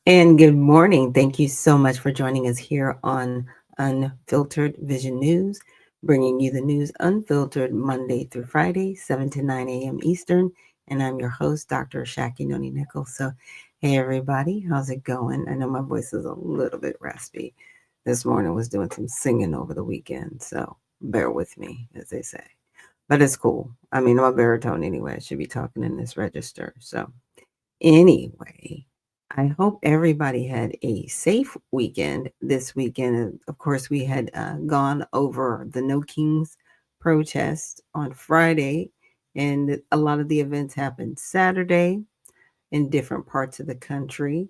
And good morning. Thank you so much for joining us here on Unfiltered Vision News, bringing you the news unfiltered Monday through Friday, 7 to 9 a.m. Eastern. And I'm your host, Dr. Ashaki Noni Nichols. So, hey, everybody, how's it going? I know my voice is a little bit raspy. This morning was doing some singing over the weekend, so bear with me, as they say. But it's cool. I mean, I'm a baritone anyway. I should be talking in this register. So, anyway, I hope everybody had a safe weekend this weekend. And of course, we had gone over the No Kings protest on Friday, and a lot of the events happened Saturday in different parts of the country.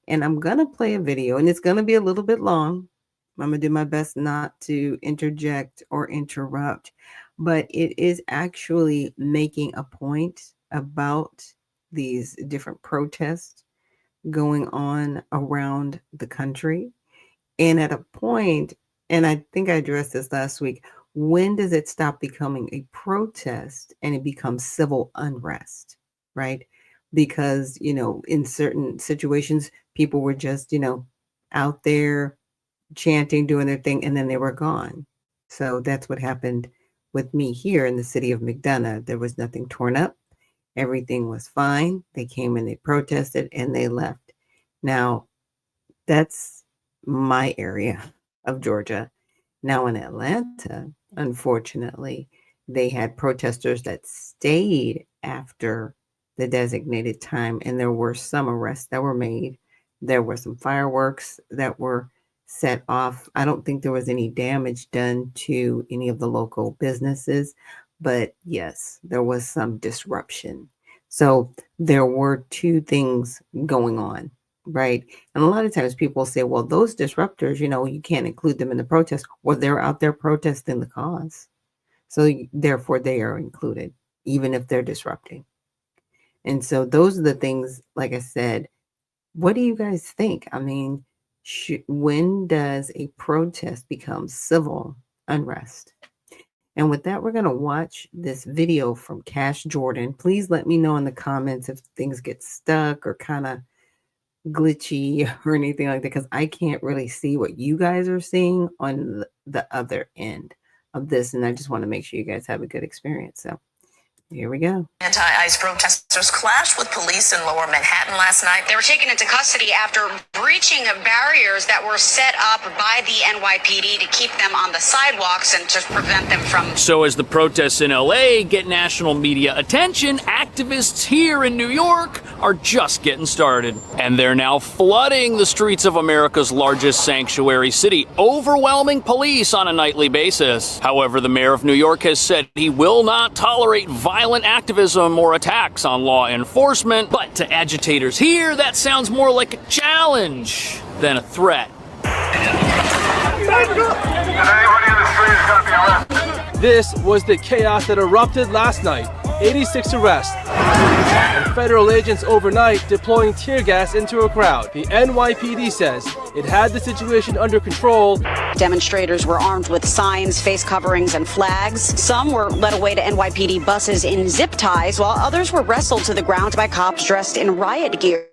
And I'm going to play a video, and it's going to be a little bit long. I'm going to do my best not to interject or interrupt, but it is actually making a point about these different protests going on around the country. And at a point, and I think I addressed this last week, when does it stop becoming a protest and it becomes civil unrest, right? Because, in certain situations, people were just, out there chanting, doing their thing, and then they were gone. So that's what happened with me here in the city of McDonough. There was nothing torn up. Everything was fine. They came and they protested and they left. Now, that's my area of Georgia. Now in Atlanta, unfortunately, they had protesters that stayed after the designated time, and there were some arrests that were made. There were some fireworks that were set off. I don't think there was any damage done to any of the local businesses, but yes, there was some disruption. So there were two things going on, right? And a lot of times people say, well, those disruptors, you can't include them in the protest. Well, they're out there protesting the cause. So therefore they are included, even if they're disrupting. And so those are the things, like I said, what do you guys think? I mean, when does a protest become civil unrest? And with that, we're going to watch this video from Cash Jordan. Please let me know in the comments if things get stuck or kind of glitchy or anything like that, because I can't really see what you guys are seeing on the other end of this. And I just want to make sure you guys have a good experience. So here we go. Anti-ICE protesters clashed with police in lower Manhattan last night. They were taken into custody after breaching of barriers that were set up by the NYPD to keep them on the sidewalks and to prevent them from... So as the protests in LA get national media attention, activists here in New York are just getting started. And they're now flooding the streets of America's largest sanctuary city, overwhelming police on a nightly basis. However, the mayor of New York has said he will not tolerate violent activism or attacks on law enforcement, but to agitators here, that sounds more like a challenge than a threat. This was the chaos that erupted last night. 86 arrests. And federal agents overnight deploying tear gas into a crowd. The NYPD says it had the situation under control. Demonstrators were armed with signs, face coverings, and flags. Some were led away to NYPD buses in zip ties, while others were wrestled to the ground by cops dressed in riot gear.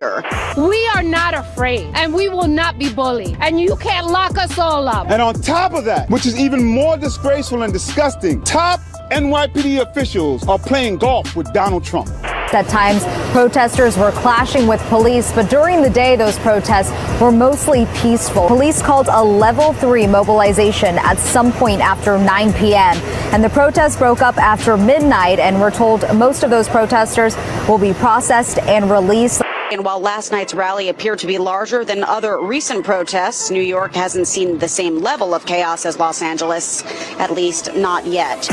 We are not afraid, and we will not be bullied, and you can't lock us all up. And on top of that, which is even more disgraceful and disgusting, top NYPD officials are playing golf with Donald Trump. At times, protesters were clashing with police, but during the day, those protests were mostly peaceful. Police called a level 3 mobilization at some point after 9 p.m. And the protests broke up after midnight, and we're told most of those protesters will be processed and released. And while last night's rally appeared to be larger than other recent protests, New York hasn't seen the same level of chaos as Los Angeles, at least not yet.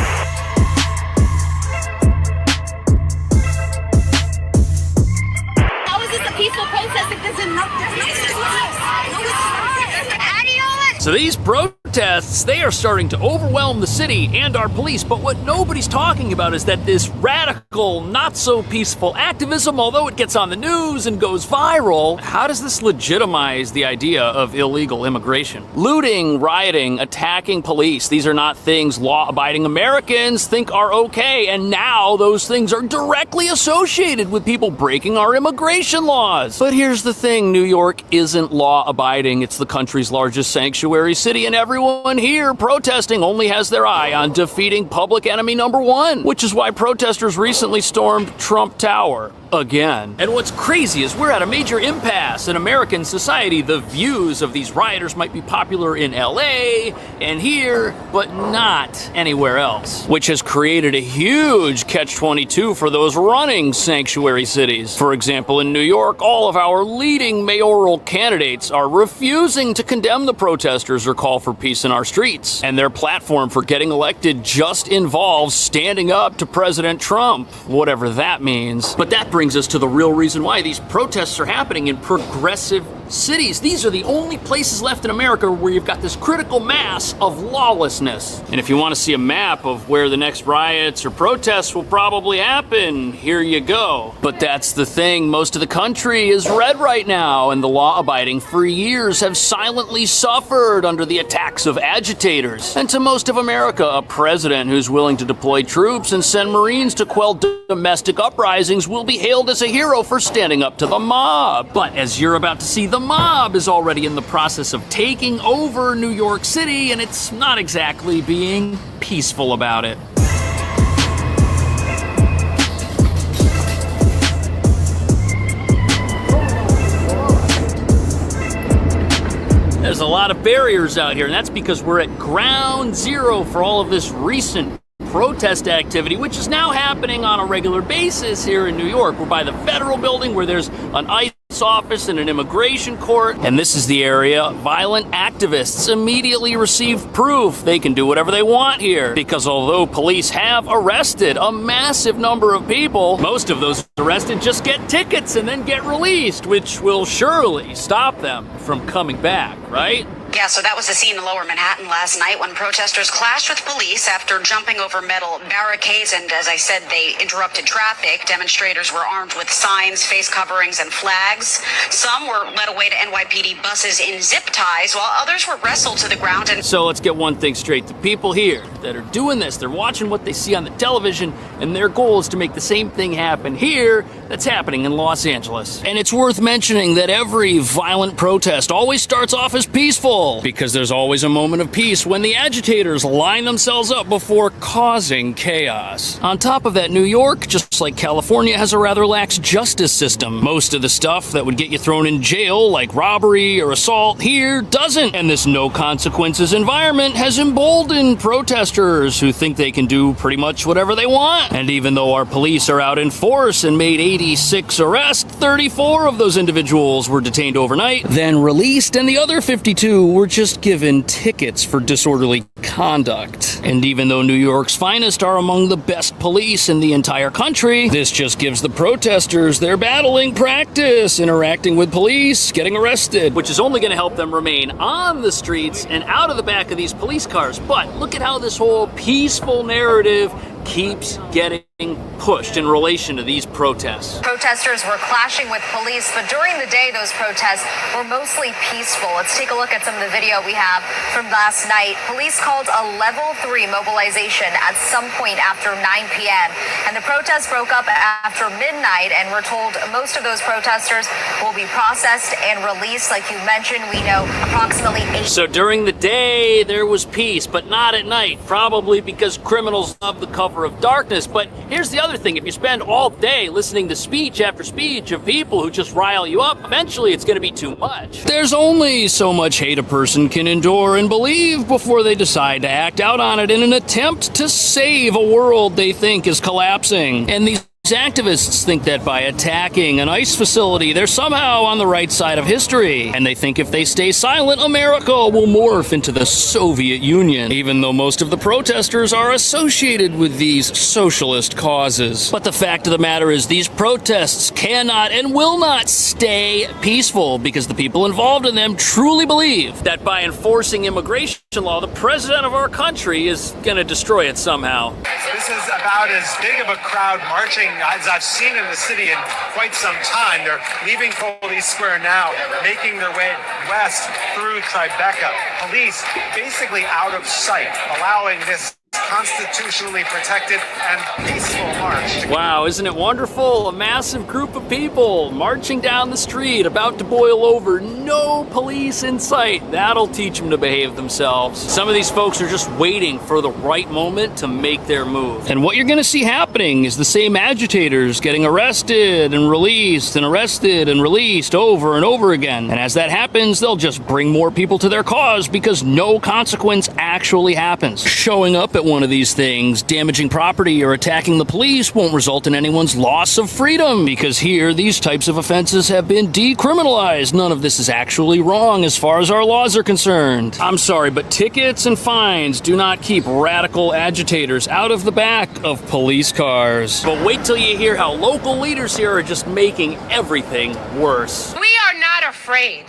So these protests protests, they are starting to overwhelm the city and our police, but what nobody's talking about is that this radical, not-so-peaceful activism, although it gets on the news and goes viral, how does this legitimize the idea of illegal immigration? Looting, rioting, attacking police, these are not things law-abiding Americans think are okay, and now those things are directly associated with people breaking our immigration laws. But here's the thing, New York isn't law-abiding. It's the country's largest sanctuary city, and everyone here protesting only has their eye on defeating public enemy number one, which is why protesters recently stormed Trump Tower. Again. And what's crazy is we're at a major impasse in American society. The views of these rioters might be popular in LA and here, but not anywhere else, which has created a huge catch-22 for those running sanctuary cities. For example, in New York, all of our leading mayoral candidates are refusing to condemn the protesters or call for peace in our streets. And their platform for getting elected just involves standing up to President Trump, whatever that means. But that brings us to the real reason why these protests are happening in progressive cities. These are the only places left in America where you've got this critical mass of lawlessness. And if you want to see a map of where the next riots or protests will probably happen, here you go. But that's the thing, most of the country is red right now, and the law-abiding for years have silently suffered under the attacks of agitators. And to most of America, a president who's willing to deploy troops and send Marines to quell domestic uprisings will be hailed as a hero for standing up to the mob. But as you're about to see, the mob is already in the process of taking over New York City, and it's not exactly being peaceful about it. There's a lot of barriers out here, and that's because we're at ground zero for all of this recent protest activity, which is now happening on a regular basis here in New York. We're by the federal building where there's an ICE office and an immigration court, and this is the area violent activists immediately received proof they can do whatever they want here, because although police have arrested a massive number of people, most of those arrested just get tickets and then get released, which will surely stop them from coming back, right? Yeah, so that was the scene in Lower Manhattan last night when protesters clashed with police after jumping over metal barricades, and as I said, they interrupted traffic. Demonstrators were armed with signs, face coverings, and flags. Some were led away to NYPD buses in zip ties, while others were wrestled to the ground. And so let's get one thing straight. The people here that are doing this, they're watching what they see on the television, and their goal is to make the same thing happen here that's happening in Los Angeles. And it's worth mentioning that every violent protest always starts off as peaceful, because there's always a moment of peace when the agitators line themselves up before causing chaos. On top of that, New York, just like California, has a rather lax justice system. Most of the stuff that would get you thrown in jail, like robbery or assault, here doesn't. And this no consequences environment has emboldened protesters who think they can do pretty much whatever they want. And even though our police are out in force and made 86 arrests, 34 of those individuals were detained overnight, then released, and the other 52 were just given tickets for disorderly conduct. And even though New York's finest are among the best police in the entire country, this just gives the protesters their battling practice, interacting with police, getting arrested, which is only going to help them remain on the streets and out of the back of these police cars. But look at how this whole peaceful narrative keeps getting pushed in relation to these protests. Protesters were clashing with police, but during the day, those protests were mostly peaceful. Let's take a look at some of the video we have from last night. Police called a level 3 mobilization at some point after 9 p.m. And the protests broke up after midnight, and we're told most of those protesters will be processed and released. Like you mentioned, we know approximately 8. So during the day, there was peace, but not at night, probably because criminals love the cover of darkness. But here's the other thing. If you spend all day listening to speech after speech of people who just rile you up, eventually it's going to be too much. There's only so much hate a person can endure and believe before they decide to act out on it in an attempt to save a world they think is collapsing. And these activists think that by attacking an ICE facility, they're somehow on the right side of history. And they think if they stay silent, America will morph into the Soviet Union, even though most of the protesters are associated with these socialist causes. But the fact of the matter is these protests cannot and will not stay peaceful because the people involved in them truly believe that by enforcing immigration law, the president of our country is going to destroy it somehow. This is about as big of a crowd marching as I've seen in the city in quite some time. They're leaving Police Square now, making their way west through Tribeca. Police basically out of sight, allowing this constitutionally protected and peaceful march. Wow, isn't it wonderful? A massive group of people marching down the street, about to boil over. No police in sight. That'll teach them to behave themselves. Some of these folks are just waiting for the right moment to make their move. And what you're going to see happening is the same agitators getting arrested and released and arrested and released over and over again. And as that happens, they'll just bring more people to their cause because no consequence actually happens. Showing up at one of these things, damaging property or attacking the police won't result in anyone's loss of freedom because here these types of offenses have been decriminalized. None of this is actually wrong as far as our laws are concerned. I'm sorry, but tickets and fines do not keep radical agitators out of the back of police cars. But wait till you hear how local leaders here are just making everything worse. We are not afraid,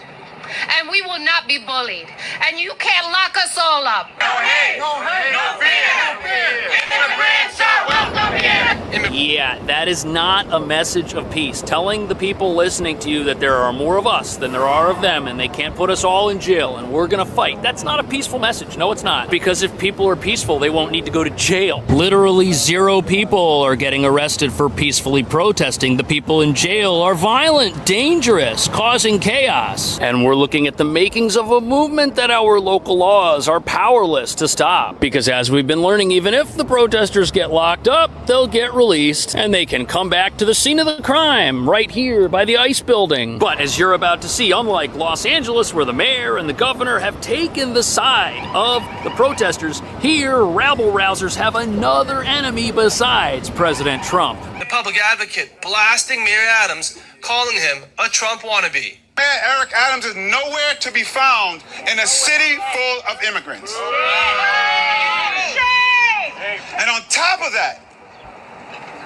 and we will not be bullied, and you can't lock us all up. No hate, no hate, no fear, no fear. Immigrants are welcome here. Yeah, that is not a message of peace. Telling the people listening to you that there are more of us than there are of them and they can't put us all in jail and we're gonna fight. That's not a peaceful message. No, it's not. Because if people are peaceful, they won't need to go to jail. Literally 0 people are getting arrested for peacefully protesting. The people in jail are violent, dangerous, causing chaos. And we're looking at the makings of a movement that our local laws are powerless to stop. Because as we've been learning, even if the protesters get locked up, they'll get released and they can come back to the scene of the crime right here by the ICE building. But as you're about to see, unlike Los Angeles, where the mayor and the governor have taken the side of the protesters, here rabble-rousers have another enemy besides President Trump. The public advocate blasting Mayor Adams, calling him a Trump wannabe. Mayor Eric Adams is nowhere to be found in a city full of immigrants. And on top of that,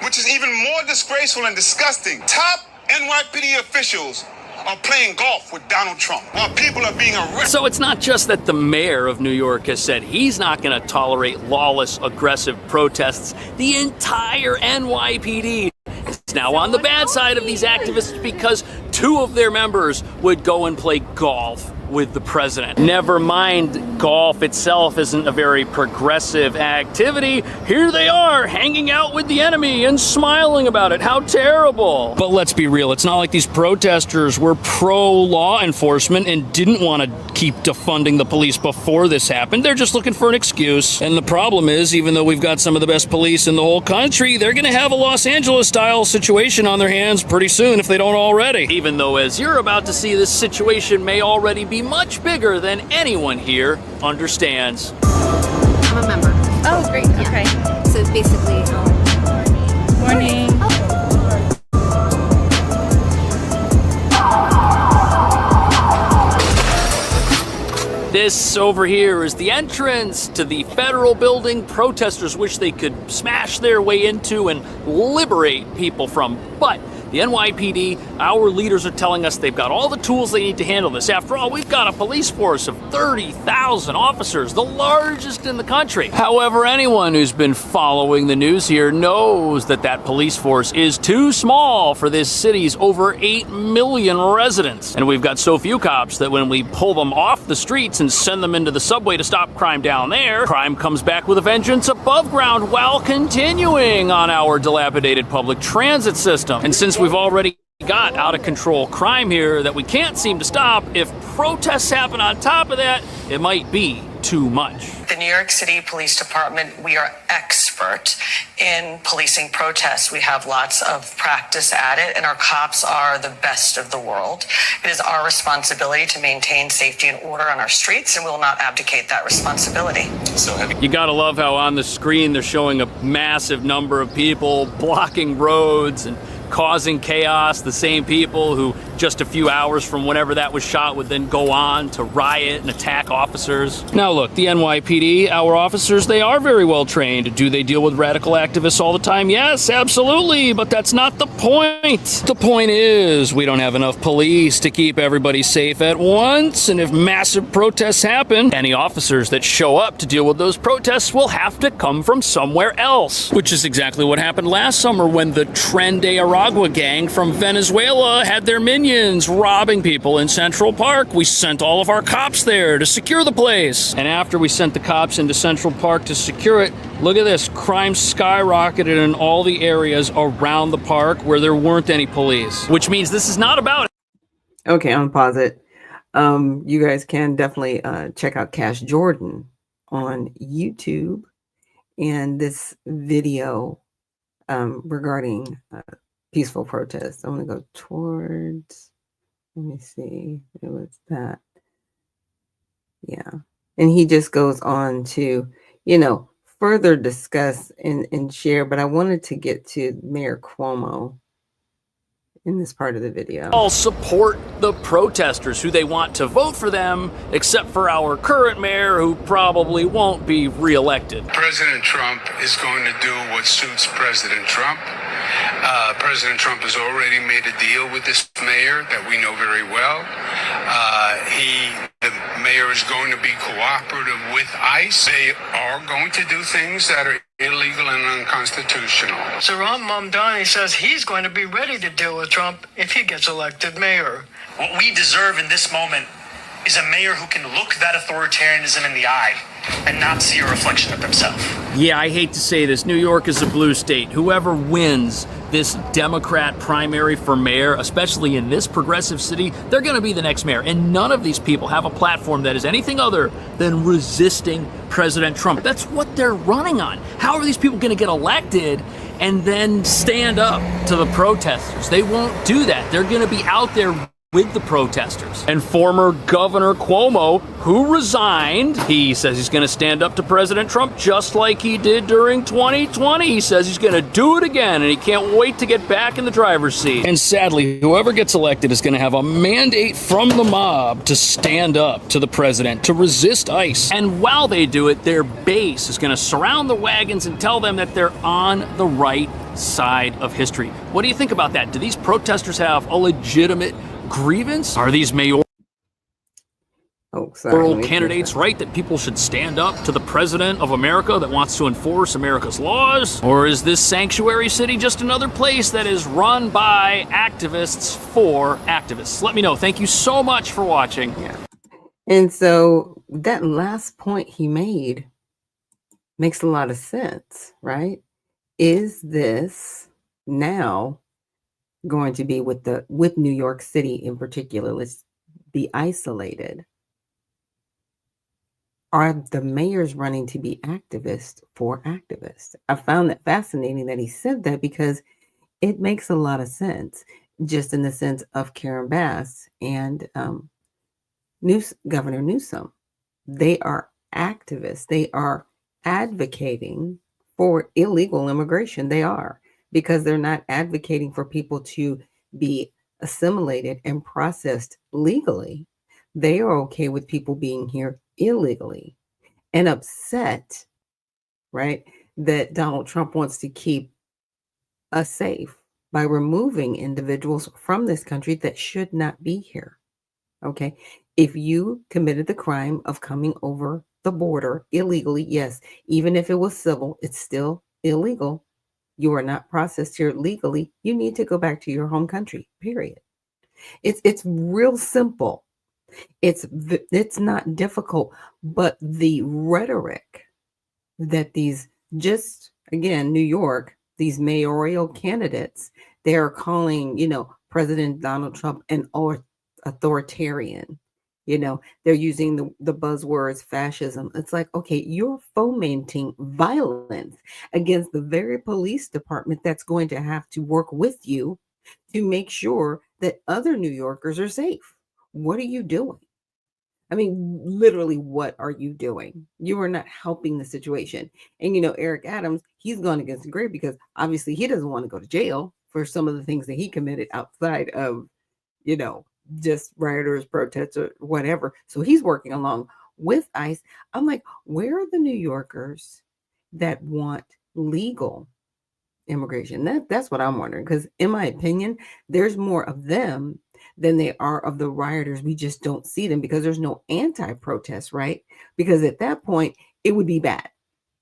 which is even more disgraceful and disgusting, top NYPD officials are playing golf with Donald Trump while people are being arrested. So it's not just that the mayor of New York has said he's not going to tolerate lawless, aggressive protests. The entire NYPD is now on the bad side of these activists because 2 of their members would go and play golf with the president. Never mind, golf itself isn't a very progressive activity. Here they are, hanging out with the enemy and smiling about it. How terrible. But let's be real, it's not like these protesters were pro-law enforcement and didn't want to keep defunding the police before this happened. They're just looking for an excuse. And the problem is, even though we've got some of the best police in the whole country, they're gonna have a Los Angeles-style situation on their hands pretty soon if they don't already. Even though, as you're about to see, this situation may already be much bigger than anyone here understands. I'm a member. Oh, great. Okay. So basically, Morning. This over here is the entrance to the federal building protesters wish they could smash their way into and liberate people from. But the NYPD, our leaders are telling us they've got all the tools they need to handle this. After all, we've got a police force of 30,000 officers, the largest in the country. However, anyone who's been following the news here knows that that police force is too small for this city's over 8 million residents. And we've got so few cops that when we pull them off the streets and send them into the subway to stop crime down there, crime comes back with a vengeance above ground while continuing on our dilapidated public transit system. And since we've already got out of control crime here that we can't seem to stop, if protests happen on top of that, it might be too much. The New York City Police Department, we are expert in policing protests. We have lots of practice at it, and our cops are the best of the world. It is our responsibility to maintain safety and order on our streets, and we will not abdicate that responsibility. You gotta love how on the screen they're showing a massive number of people blocking roads and causing chaos. The same people who just a few hours from whenever that was shot would then go on to riot and attack officers. Now look, the NYPD, our officers, they are very well trained. Do they deal with radical activists all the time? Yes, absolutely, but that's not the point. The point is we don't have enough police to keep everybody safe at once, and if massive protests happen, any officers that show up to deal with those protests will have to come from somewhere else, which is exactly what happened last summer when the Tren de Aragua gang from Venezuela had their minions robbing people in Central Park. We sent all of our cops there to secure the place. And after we sent the cops into Central Park to secure it, look at this. Crime skyrocketed in all the areas around the park where there weren't any police, which means this is not about it. Okay, I'm pause it. You guys can definitely check out Cash Jordan on YouTube and this video regarding peaceful protests. I'm going to go towards, let me see, it was that. Yeah. And he just goes on to, further discuss and share, but I wanted to get to Mayor Cuomo in this part of the video. All support the protesters who they want to vote for them, except for our current mayor who probably won't be reelected. President Trump is going to do what suits President Trump. President Trump has already made a deal with this mayor that we know very well. The mayor is going to be cooperative with ICE. They are going to do things that are illegal and unconstitutional. So Ron Mamdani says he's going to be ready to deal with Trump if he gets elected mayor. What we deserve in this moment is a mayor who can look that authoritarianism in the eye and not see a reflection of himself. Yeah, I hate to say this. New York is a blue state. Whoever wins this Democrat primary for mayor, especially in this progressive city, they're going to be the next mayor. And none of these people have a platform that is anything other than resisting President Trump. That's what they're running on. How are these people going to get elected and then stand up to the protesters? They won't do that. They're going to be out there with the protesters. And former Governor Cuomo, who resigned, he says he's going to stand up to President Trump just like he did during 2020. He says he's going to do it again, and he can't wait to get back in the driver's seat. And sadly, whoever gets elected is going to have a mandate from the mob to stand up to the president, to resist ICE. And while they do it, their base is going to surround the wagons and tell them that they're on the right side of history. What do you think about that? Do these protesters have a legitimate grievance? Are these mayoral candidates right that people should stand up to the president of America that wants to enforce America's laws? Or is this sanctuary city just another place that is run by activists for activists? Let me know. Thank you so much for watching. Yeah. And so that last point he made makes a lot of sense, right? Is this now going to be with New York City in particular? Let's be isolated. Are the mayors running to be activists for activists? I found that fascinating that he said that because it makes a lot of sense, just in the sense of Karen Bass and Governor Newsom. They are activists. They are advocating for illegal immigration. They are, because they're not advocating for people to be assimilated and processed legally. They are okay with people being here illegally and upset, right, that Donald Trump wants to keep us safe by removing individuals from this country that should not be here. Okay. If you committed the crime of coming over the border illegally, yes, even if it was civil, it's still illegal. You are not processed here legally. You need to go back to your home country, period. It's real simple. It's not difficult, but the rhetoric that these, just again, New York, these mayoral candidates, they're calling, President Donald Trump an authoritarian. They're using the buzzwords fascism. It's like, okay, you're fomenting violence against the very police department that's going to have to work with you to make sure that other New Yorkers are safe. What are you doing? I mean, literally, what are you doing? You are not helping the situation. And, Eric Adams, he's gone against the grain because obviously he doesn't want to go to jail for some of the things that he committed outside of, you know, just rioters, protests, or whatever. So he's working along with ICE. I'm like, where are the New Yorkers that want legal immigration? That's what I'm wondering. Because in my opinion, there's more of them than they are of the rioters. We just don't see them because there's no anti-protest, right? Because at that point, it would be bad.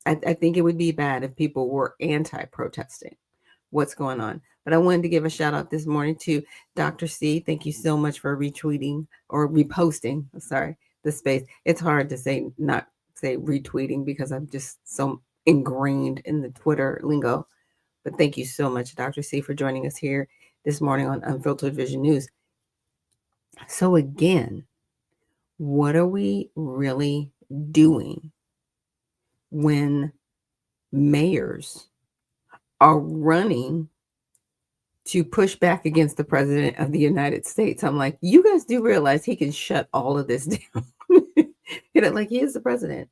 I think it would be bad if people were anti-protesting what's going on. But I wanted to give a shout out this morning to Dr. C. Thank you so much for retweeting or reposting, the space. It's hard to not say retweeting because I'm just so ingrained in the Twitter lingo. But thank you so much, Dr. C, for joining us here this morning on Unfiltered Vision News. So again, what are we really doing when mayors are running to push back against the president of the United States? I'm like, you guys do realize he can shut all of this down. Like he is the president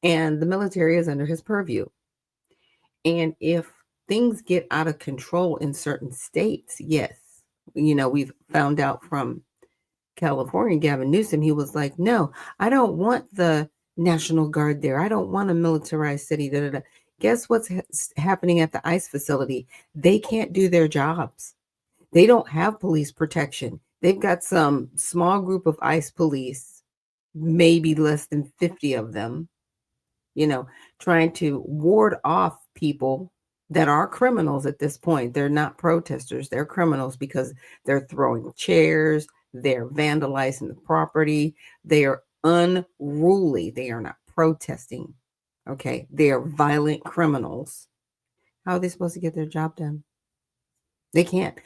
and the military is under his purview. And if things get out of control in certain states, yes, we've found out from California, Gavin Newsom, he was like, no, I don't want the National Guard there. I don't want a militarized city. Da, da, da. Guess what's happening at the ICE facility? They can't do their jobs. They don't have police protection. They've got some small group of ICE police, maybe less than 50 of them, trying to ward off people that are criminals at this point. They're not protesters. They're criminals because they're throwing chairs. They're vandalizing the property. They are unruly. They are not protesting. Okay. They are violent criminals. How are they supposed to get their job done? They can't.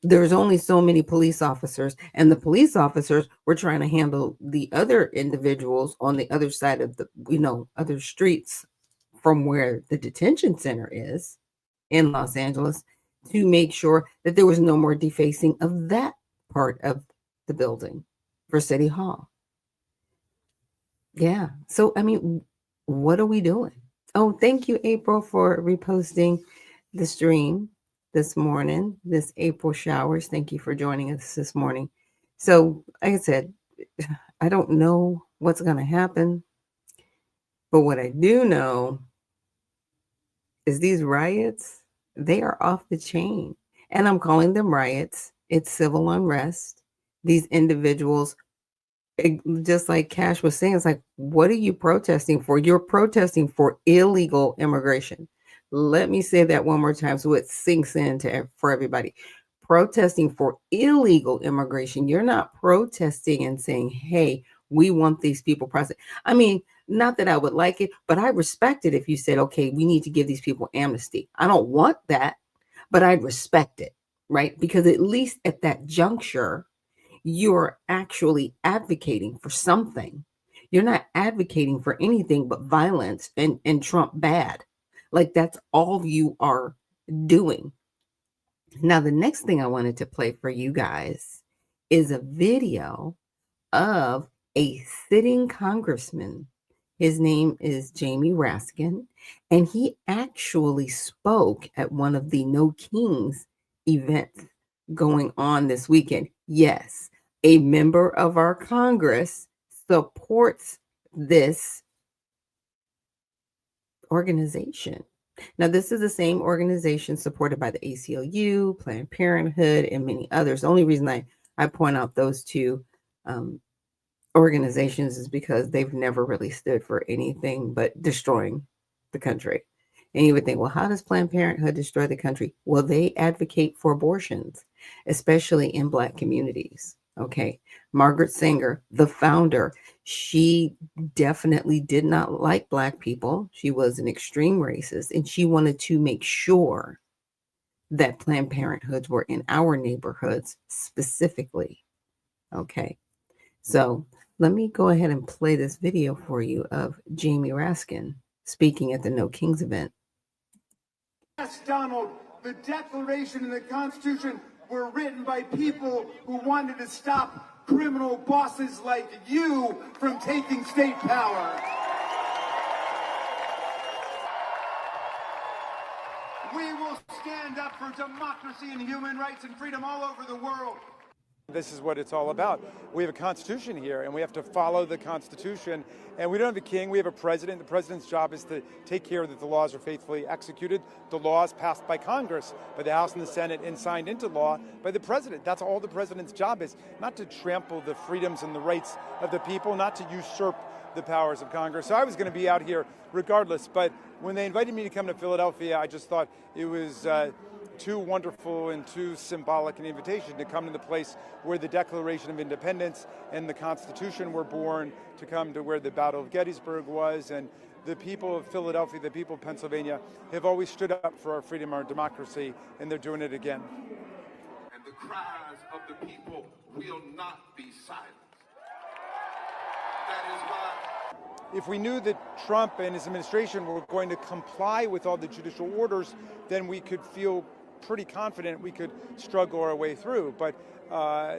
There's only so many police officers, and the police officers were trying to handle the other individuals on the other side of the, other streets from where the detention center is in Los Angeles to make sure that there was no more defacing of that part of the building for City Hall. Yeah. So, I mean, what are we doing? Oh, thank you, April, for reposting the stream this morning, this April showers. Thank you for joining us this morning. So, like I said, I don't know what's going to happen, but what I do know is these riots, they are off the chain. And I'm calling them riots. It's civil unrest. These individuals, just like Cash was saying, it's like, what are you protesting for? You're protesting for illegal immigration. Let me say that one more time so it sinks in for everybody. Protesting for illegal immigration. You're not protesting and saying, hey, we want these people processed. I mean, not that I would like it, but I respect it if you said, okay, we need to give these people amnesty. I don't want that, but I'd respect it, right? Because at least at that juncture, you're actually advocating for something. You're not advocating for anything but violence and Trump bad. Like that's all you are doing. Now, the next thing I wanted to play for you guys is a video of a sitting congressman. His name is Jamie Raskin, and he actually spoke at one of the No Kings events going on this weekend. Yes, a member of our Congress supports this organization. Now, this is the same organization supported by the ACLU, Planned Parenthood, and many others. The only reason I point out those two organizations is because they've never really stood for anything but destroying the country. And you would think, well, how does Planned Parenthood destroy the country? Well, they advocate for abortions, especially in Black communities. Okay. Margaret Sanger, the founder, she definitely did not like Black people. She was an extreme racist, and she wanted to make sure that Planned Parenthoods were in our neighborhoods specifically. Okay. So Let me go ahead and play this video for you of Jamie Raskin speaking at the No Kings event. Yes, Donald, the Declaration and the Constitution were written by people who wanted to stop criminal bosses like you from taking state power. We will stand up for democracy and human rights and freedom all over the world. This is what it's all about. We have a constitution here, and we have to follow the constitution. And we don't have a king, we have a president. The president's job is to take care that the laws are faithfully executed. The laws passed by Congress, by the House and the Senate, and signed into law by the president. That's all the president's job is, not to trample the freedoms and the rights of the people, not to usurp the powers of Congress. So I was going to be out here regardless, but when they invited me to come to Philadelphia, I just thought it was too wonderful and too symbolic an invitation to come to the place where the Declaration of Independence and the Constitution were born, to come to where the Battle of Gettysburg was. And the people of Philadelphia, the people of Pennsylvania have always stood up for our freedom, our democracy, and they're doing it again. And the cries of the people will not be silenced. That is why. If we knew that Trump and his administration were going to comply with all the judicial orders, then we could feel pretty confident we could struggle our way through. But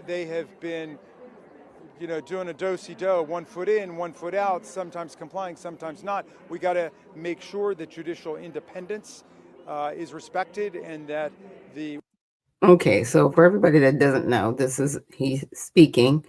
they have been, doing a do-si-do, 1 foot in, 1 foot out, sometimes complying, sometimes not. We got to make sure that judicial independence is respected, and that the... Okay, so for everybody that doesn't know, he's speaking.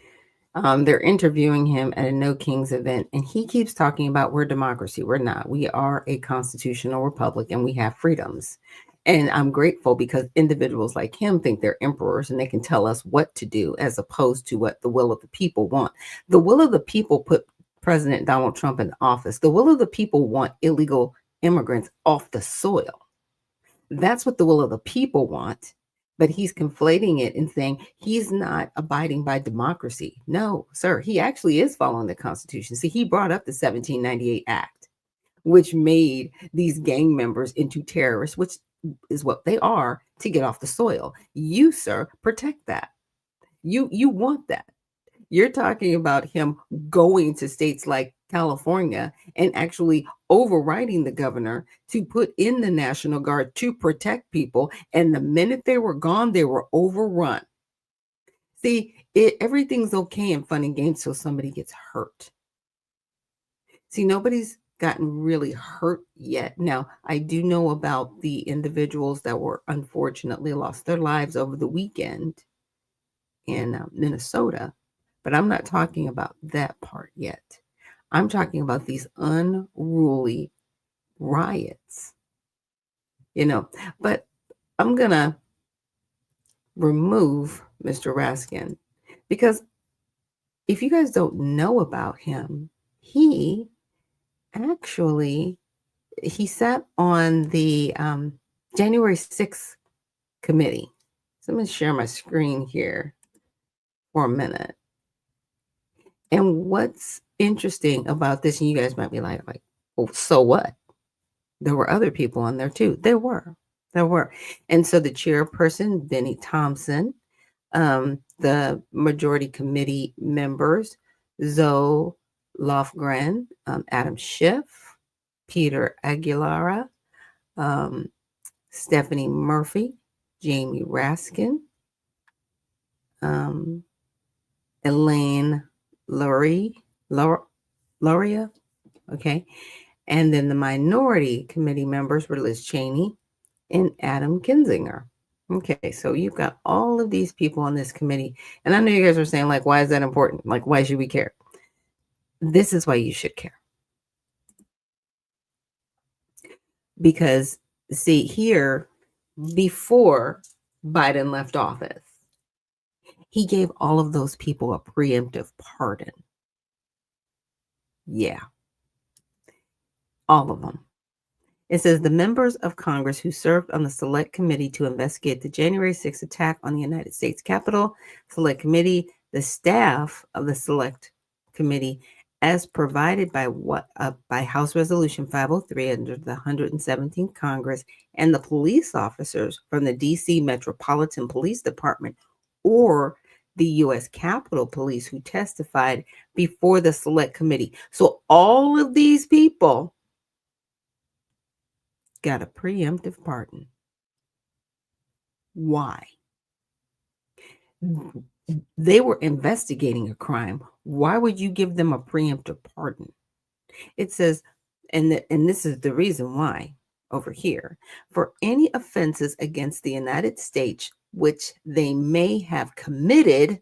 They're interviewing him at a No Kings event, and he keeps talking about we're democracy. We're not. We are a constitutional republic, and we have freedoms. And I'm grateful because individuals like him think they're emperors and they can tell us what to do, as opposed to what the will of the people want. The will of the people put President Donald Trump in office. The will of the people want illegal immigrants off the soil. That's what the will of the people want. But he's conflating it and saying he's not abiding by democracy. No, sir, he actually is following the Constitution. See, he brought up the 1798 Act, which made these gang members into terrorists, which is what they are, to get off the soil. You, sir, protect that. You want that. You're talking about him going to states like California and actually overriding the governor to put in the National Guard to protect people. And the minute they were gone, they were overrun. See, everything's okay in fun and games till somebody gets hurt. See, nobody's gotten really hurt yet. Now, I do know about the individuals that were unfortunately lost their lives over the weekend in Minnesota, but I'm not talking about that part yet. I'm talking about these unruly riots, but I'm going to remove Mr. Raskin, because if you guys don't know about him, he sat on the January 6th committee. So I'm going to share my screen here for a minute. And what's interesting about this, and you guys might be like, well, so what? There were other people on there too. There were. And so the chairperson, Benny Thompson, the majority committee members, Zoe Lofgren, Adam Schiff, Peter Aguilera, Stephanie Murphy, Jamie Raskin, Elaine Luria, okay, and then the minority committee members were Liz Cheney and Adam Kinzinger. Okay, so you've got all of these people on this committee, and I know you guys are saying, like, why is that important? Like, why should we care? This is why you should care. Because, see, here, before Biden left office, he gave all of those people a preemptive pardon. Yeah. All of them. It says the members of Congress who served on the Select Committee to investigate the January 6th attack on the United States Capitol, Select Committee, the staff of the Select Committee, as provided by House Resolution 503 under the 117th Congress, and the police officers from the D.C. Metropolitan Police Department or the U.S. Capitol Police who testified before the Select Committee. So all of these people got a preemptive pardon. Why? They were investigating a crime. Why would you give them a preemptive pardon? It says, and this is the reason why over here, for any offenses against the United States which they may have committed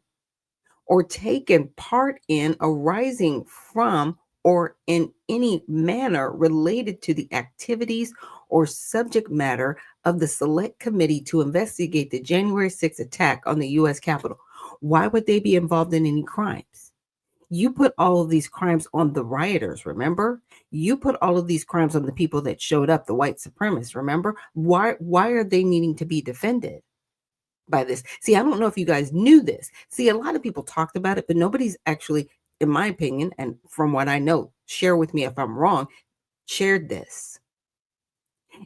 or taken part in arising from or in any manner related to the activities or subject matter of the Select Committee to investigate the January 6th attack on the U.S. Capitol. Why would they be involved in any crimes? You put all of these crimes on the rioters, remember? You put all of these crimes on the people that showed up, the white supremacists, remember? Why are they needing to be defended by this? See, I don't know if you guys knew this. See, a lot of people talked about it, but nobody's actually, in my opinion, and from what I know, share with me if I'm wrong, shared this.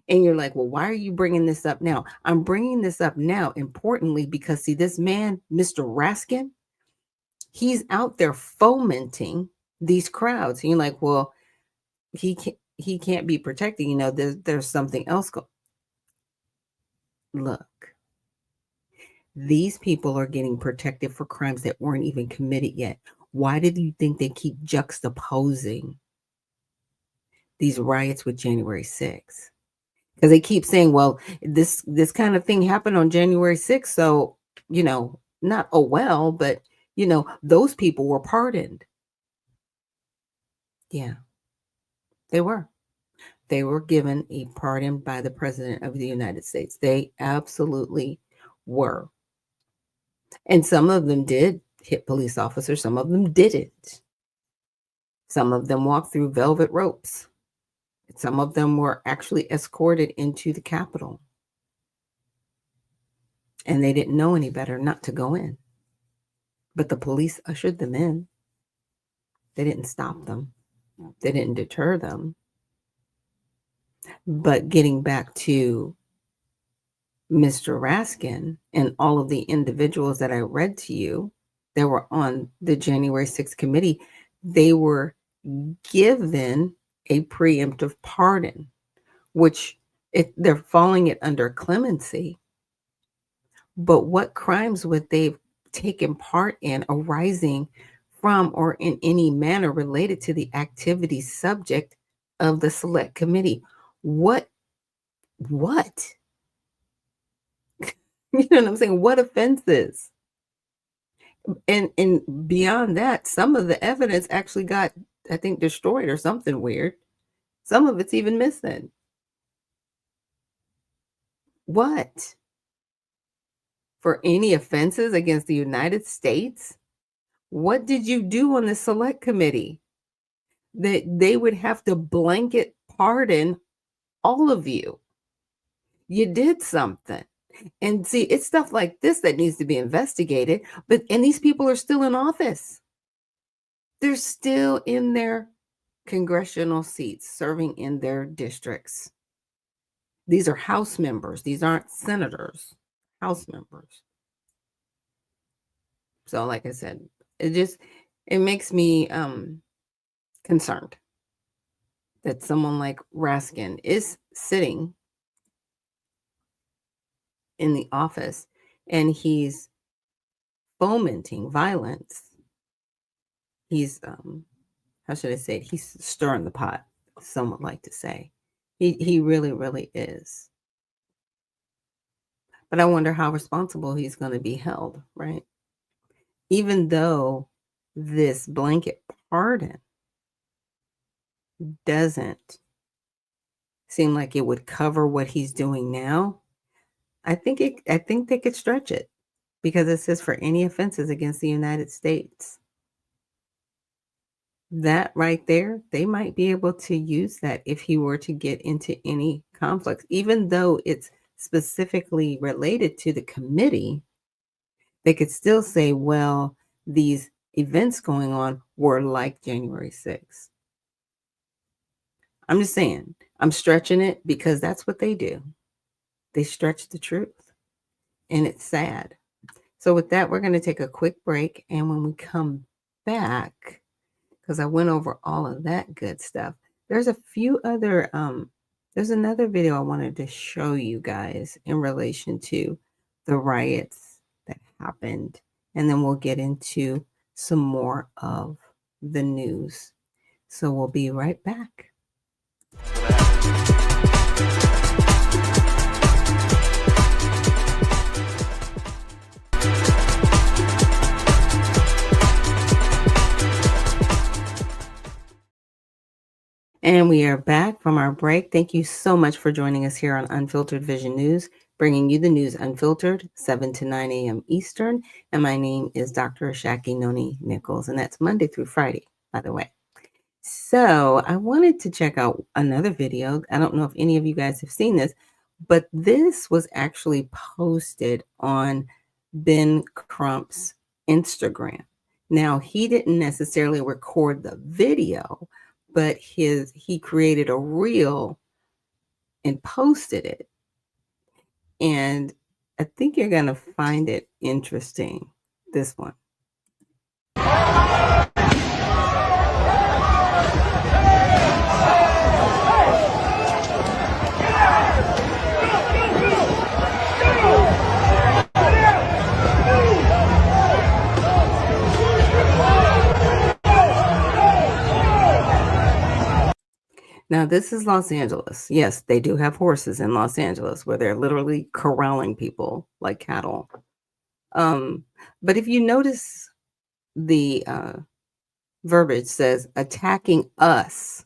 And you're like, well, why are you bringing this up now? I'm bringing this up now, importantly, because see, this man, Mr. Raskin, he's out there fomenting these crowds. And you're like, well, he can't be protected. You know, there's something else. Look, these people are getting protected for crimes that weren't even committed yet. Why did you think they keep juxtaposing these riots with January 6th? Because they keep saying, well, this kind of thing happened on January 6th. So, you know, not, oh, well, but, you know, those people were pardoned. Yeah, they were. They were given a pardon by the President of the United States. They absolutely were. And some of them did hit police officers. Some of them didn't. Some of them walked through velvet ropes. Some of them were actually escorted into the Capitol. And they didn't know any better not to go in. But the police ushered them in. They didn't stop them. They didn't deter them. But getting back to Mr. Raskin and all of the individuals that I read to you that were on the January 6th committee, they were given a preemptive pardon, which they're falling it under clemency. But what crimes would they have taken part in arising from or in any manner related to the activity subject of the Select Committee? What? You know what I'm saying? What offenses? And beyond that, some of the evidence actually got, I think, destroyed or something weird. Some of it's even missing. What? For any offenses against the United States? What did you do on the Select Committee that they would have to blanket pardon all of you? You did something. And see, it's stuff like this that needs to be investigated. And these people are still in office. They're still in their congressional seats, serving in their districts. These are House members. These aren't senators, House members. So, like I said, it makes me concerned that someone like Raskin is sitting in the office and he's fomenting violence. He's how should I say it? He's stirring the pot, some would like to say. He really, really is. But I wonder how responsible he's going to be held, right? Even though this blanket pardon doesn't seem like it would cover what he's doing now, I think they could stretch it because it says for any offenses against the United States. That right there, they might be able to use that if he were to get into any conflicts, even though it's specifically related to the committee. They could still say, well, these events going on were like January 6th. I'm just saying, I'm stretching it because that's what they do. They stretch the truth, and it's sad. So with that, we're going to take a quick break. And when we come back, because I went over all of that good stuff, there's a few other, there's another video I wanted to show you guys in relation to the riots that happened. And then we'll get into some more of the news. So we'll be right back. And we are back from our break. Thank you so much for joining us here on Unfiltered Vision News, bringing you the news unfiltered, 7 to 9 a.m. Eastern. And my name is Dr. Ashaki Noni Nichols, and that's Monday through Friday, by the way. So I wanted to check out another video. I don't know if any of you guys have seen this, but this was actually posted on Ben Crump's Instagram. Now, he didn't necessarily record the video, but he created a reel and posted it. And I think you're going to find it interesting, this one. Now, this is Los Angeles. Yes, they do have horses in Los Angeles where they're literally corralling people like cattle. But if you notice, the verbiage says attacking us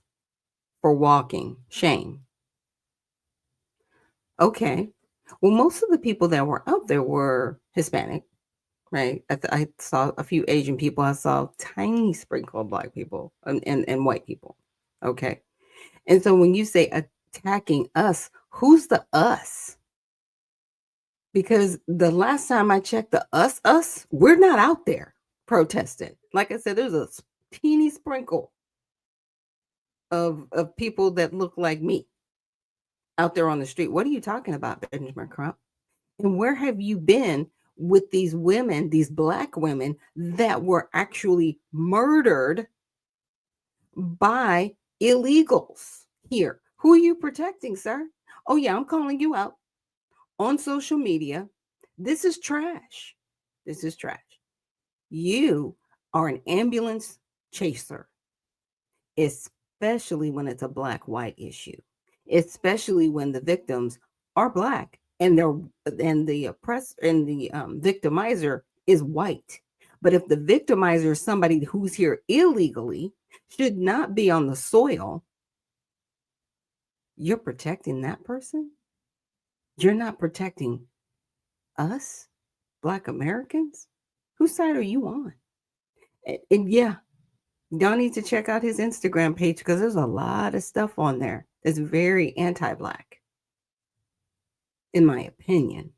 for walking, shame. Okay. Well, most of the people that were out there were Hispanic, right? I saw a few Asian people. I saw a tiny sprinkle of Black people and white people. Okay. And so when you say attacking us, who's the us? Because the last time I checked, the us, we're not out there protesting. Like I said, there's a teeny sprinkle of people that look like me out there on the street. What are you talking about, Benjamin Crump? And where have you been with these women, these Black women that were actually murdered by illegals here? Who are you protecting, sir? Oh, yeah, I'm calling you out on social media. This is trash. This is trash. You are an ambulance chaser, especially when it's a Black-white issue, especially when the victims are Black and the oppressor and the victimizer is white. But if the victimizer is somebody who's here illegally, should not be on the soil, you're protecting that person? You're not protecting us, Black Americans? Whose side are you on? And yeah, y'all need to check out his Instagram page because there's a lot of stuff on there that's very anti-Black, in my opinion.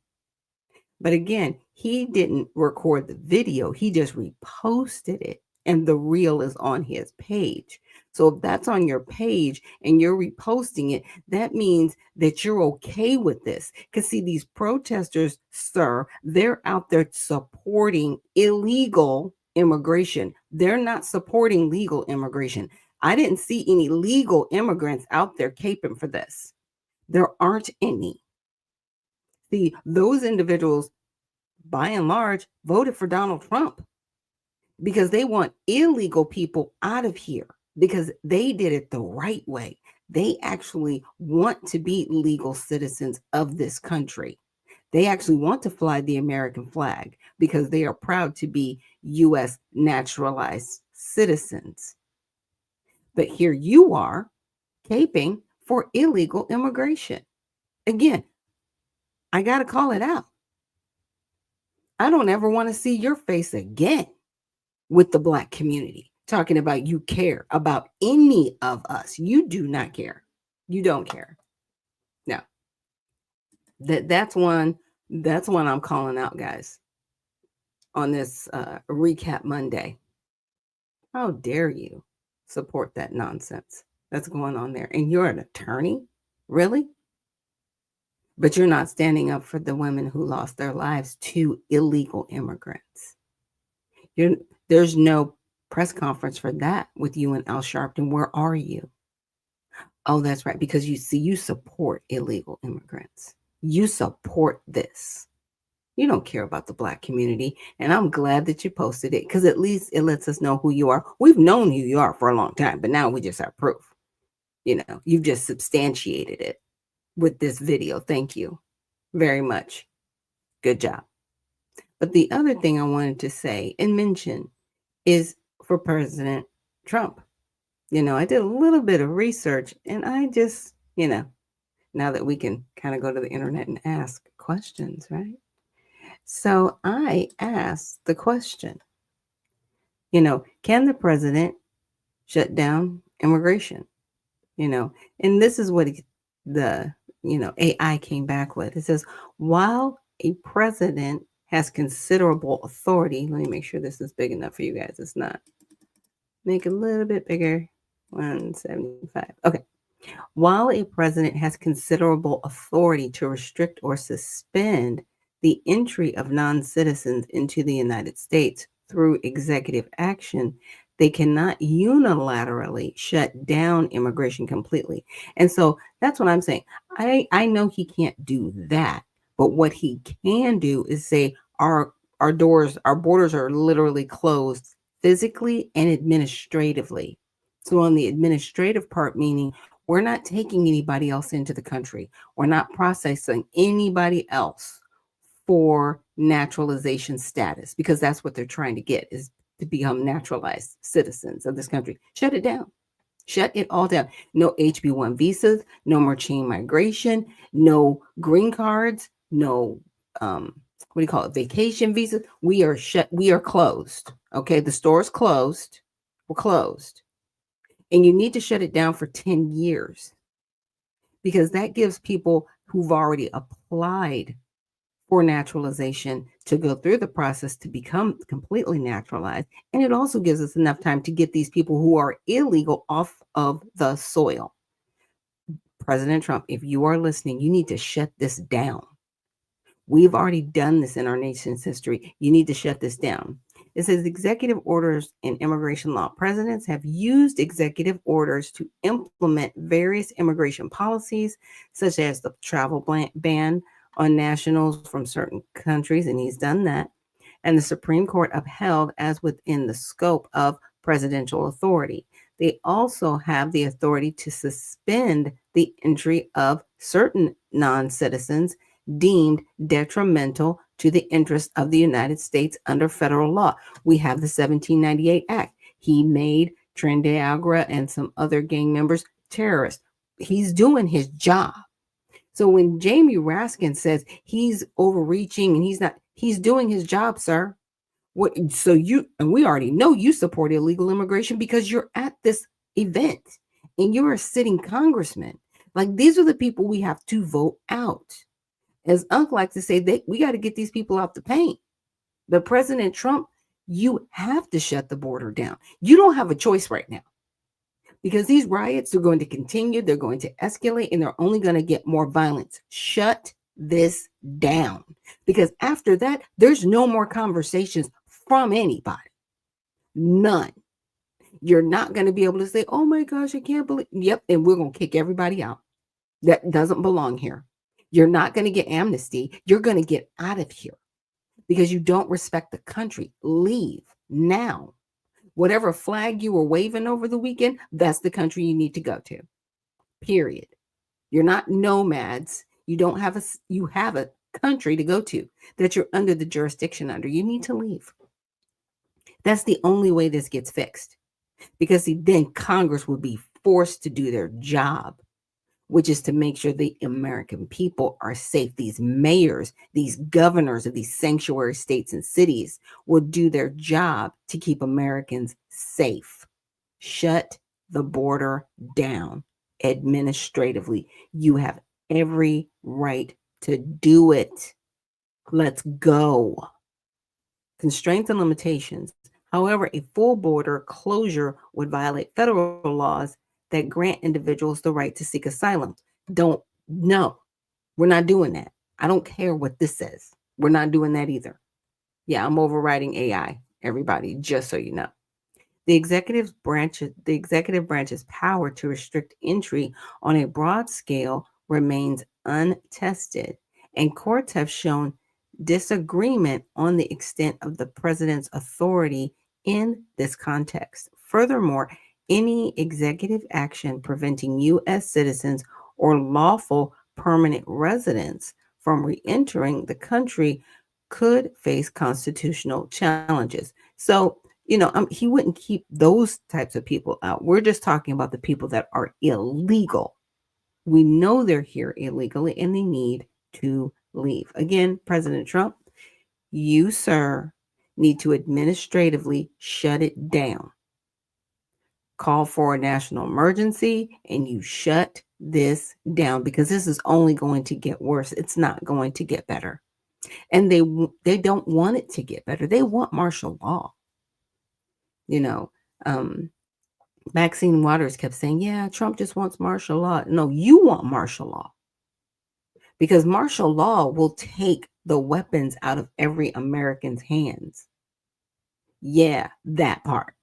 But again, he didn't record the video. He just reposted it, and the reel is on his page. So if that's on your page and you're reposting it, that means that you're okay with this. Because see, these protesters, sir, they're out there supporting illegal immigration. They're not supporting legal immigration. I didn't see any legal immigrants out there caping for this. There aren't any. See, those individuals, by and large, voted for Donald Trump because they want illegal people out of here because they did it the right way. They actually want to be legal citizens of this country. They actually want to fly the American flag because they are proud to be U.S. naturalized citizens. But here you are caping for illegal immigration. Again, I got to call it out. I don't ever want to see your face again with the Black community talking about you care about any of us. You do not care. You don't care. No. That's one I'm calling out, guys, on this recap Monday. How dare you support that nonsense that's going on there? And you're an attorney? Really? But you're not standing up for the women who lost their lives to illegal immigrants. There's no press conference for that with you and Al Sharpton. Where are you? Oh, that's right. Because you support illegal immigrants. You support this. You don't care about the Black community. And I'm glad that you posted it because at least it lets us know who you are. We've known who you are for a long time, but now we just have proof. You've just substantiated it with this video. Thank you very much. Good job. But the other thing I wanted to say and mention is for President Trump. I did a little bit of research and I just, now that we can kind of go to the internet and ask questions, right? So I asked the question, can the president shut down immigration? And this is what the, AI came back with. It says, while a president has considerable authority, let me make sure this is big enough for you guys. It's not. Make it a little bit bigger. 175. Okay. While a president has considerable authority to restrict or suspend the entry of non-citizens into the United States through executive action, they cannot unilaterally shut down immigration completely. And so that's what I'm saying. I know he can't do that, but what he can do is say our borders are literally closed physically and administratively. So on the administrative part, meaning we're not taking anybody else into the country. We're not processing anybody else for naturalization status because that's what they're trying to get is to become naturalized citizens of this country. Shut it down. Shut it all down. No HB1 visas, no more chain migration, no green cards, no vacation visas. We are shut. We are closed. Okay, the store's closed. We're closed. And you need to shut it down for 10 years because that gives people who've already applied for naturalization to go through the process to become completely naturalized. And it also gives us enough time to get these people who are illegal off of the soil. President Trump, if you are listening, you need to shut this down. We've already done this in our nation's history. You need to shut this down. It says executive orders in immigration law. Presidents have used executive orders to implement various immigration policies, such as the travel ban on nationals from certain countries, and he's done that. And the Supreme Court upheld as within the scope of presidential authority. They also have the authority to suspend the entry of certain non-citizens deemed detrimental to the interests of the United States under federal law. We have the 1798 Act. He made Trinidad Algra and some other gang members terrorists. He's doing his job. So when Jamie Raskin says he's overreaching and he's doing his job, sir. And we already know you support illegal immigration because you're at this event and you're a sitting congressman. Like these are the people we have to vote out. As Unc likes to say, we got to get these people out the paint. But President Trump, you have to shut the border down. You don't have a choice right now because these riots are going to continue. They're going to escalate and they're only going to get more violence. Shut this down because after that, there's no more conversations from anybody. None. You're not going to be able to say, oh my gosh, I can't believe. Yep. And we're going to kick everybody out. That doesn't belong here. You're not going to get amnesty. You're going to get out of here because you don't respect the country. Leave now. Whatever flag you were waving over the weekend, that's the country you need to go to. Period. You're not nomads. You have a country to go to that you're under the jurisdiction under. You need to leave. That's the only way this gets fixed because then Congress will be forced to do their job, which is to make sure the American people are safe. These mayors, these governors of these sanctuary states and cities will do their job to keep Americans safe. Shut the border down administratively. You have every right to do it. Let's go. Constraints and limitations. However, a full border closure would violate federal laws that grant individuals the right to seek asylum. No. We're not doing that. I don't care what this says. We're not doing that either. Yeah, I'm overriding AI, everybody, just so you know. The executive branch's power to restrict entry on a broad scale remains untested, and courts have shown disagreement on the extent of the president's authority in this context. Furthermore, any executive action preventing U.S. citizens or lawful permanent residents from re-entering the country could face constitutional challenges. So, he wouldn't keep those types of people out. We're just talking about the people that are illegal. We know they're here illegally and they need to leave. Again, President Trump, you, sir, need to administratively shut it down. Call for a national emergency and you shut this down, because this is only going to get worse. It's not going to get better. And they don't want it to get better. They want martial law. Maxine Waters kept saying, yeah, Trump just wants martial law. No, you want martial law, because martial law will take the weapons out of every American's hands. Yeah, that part.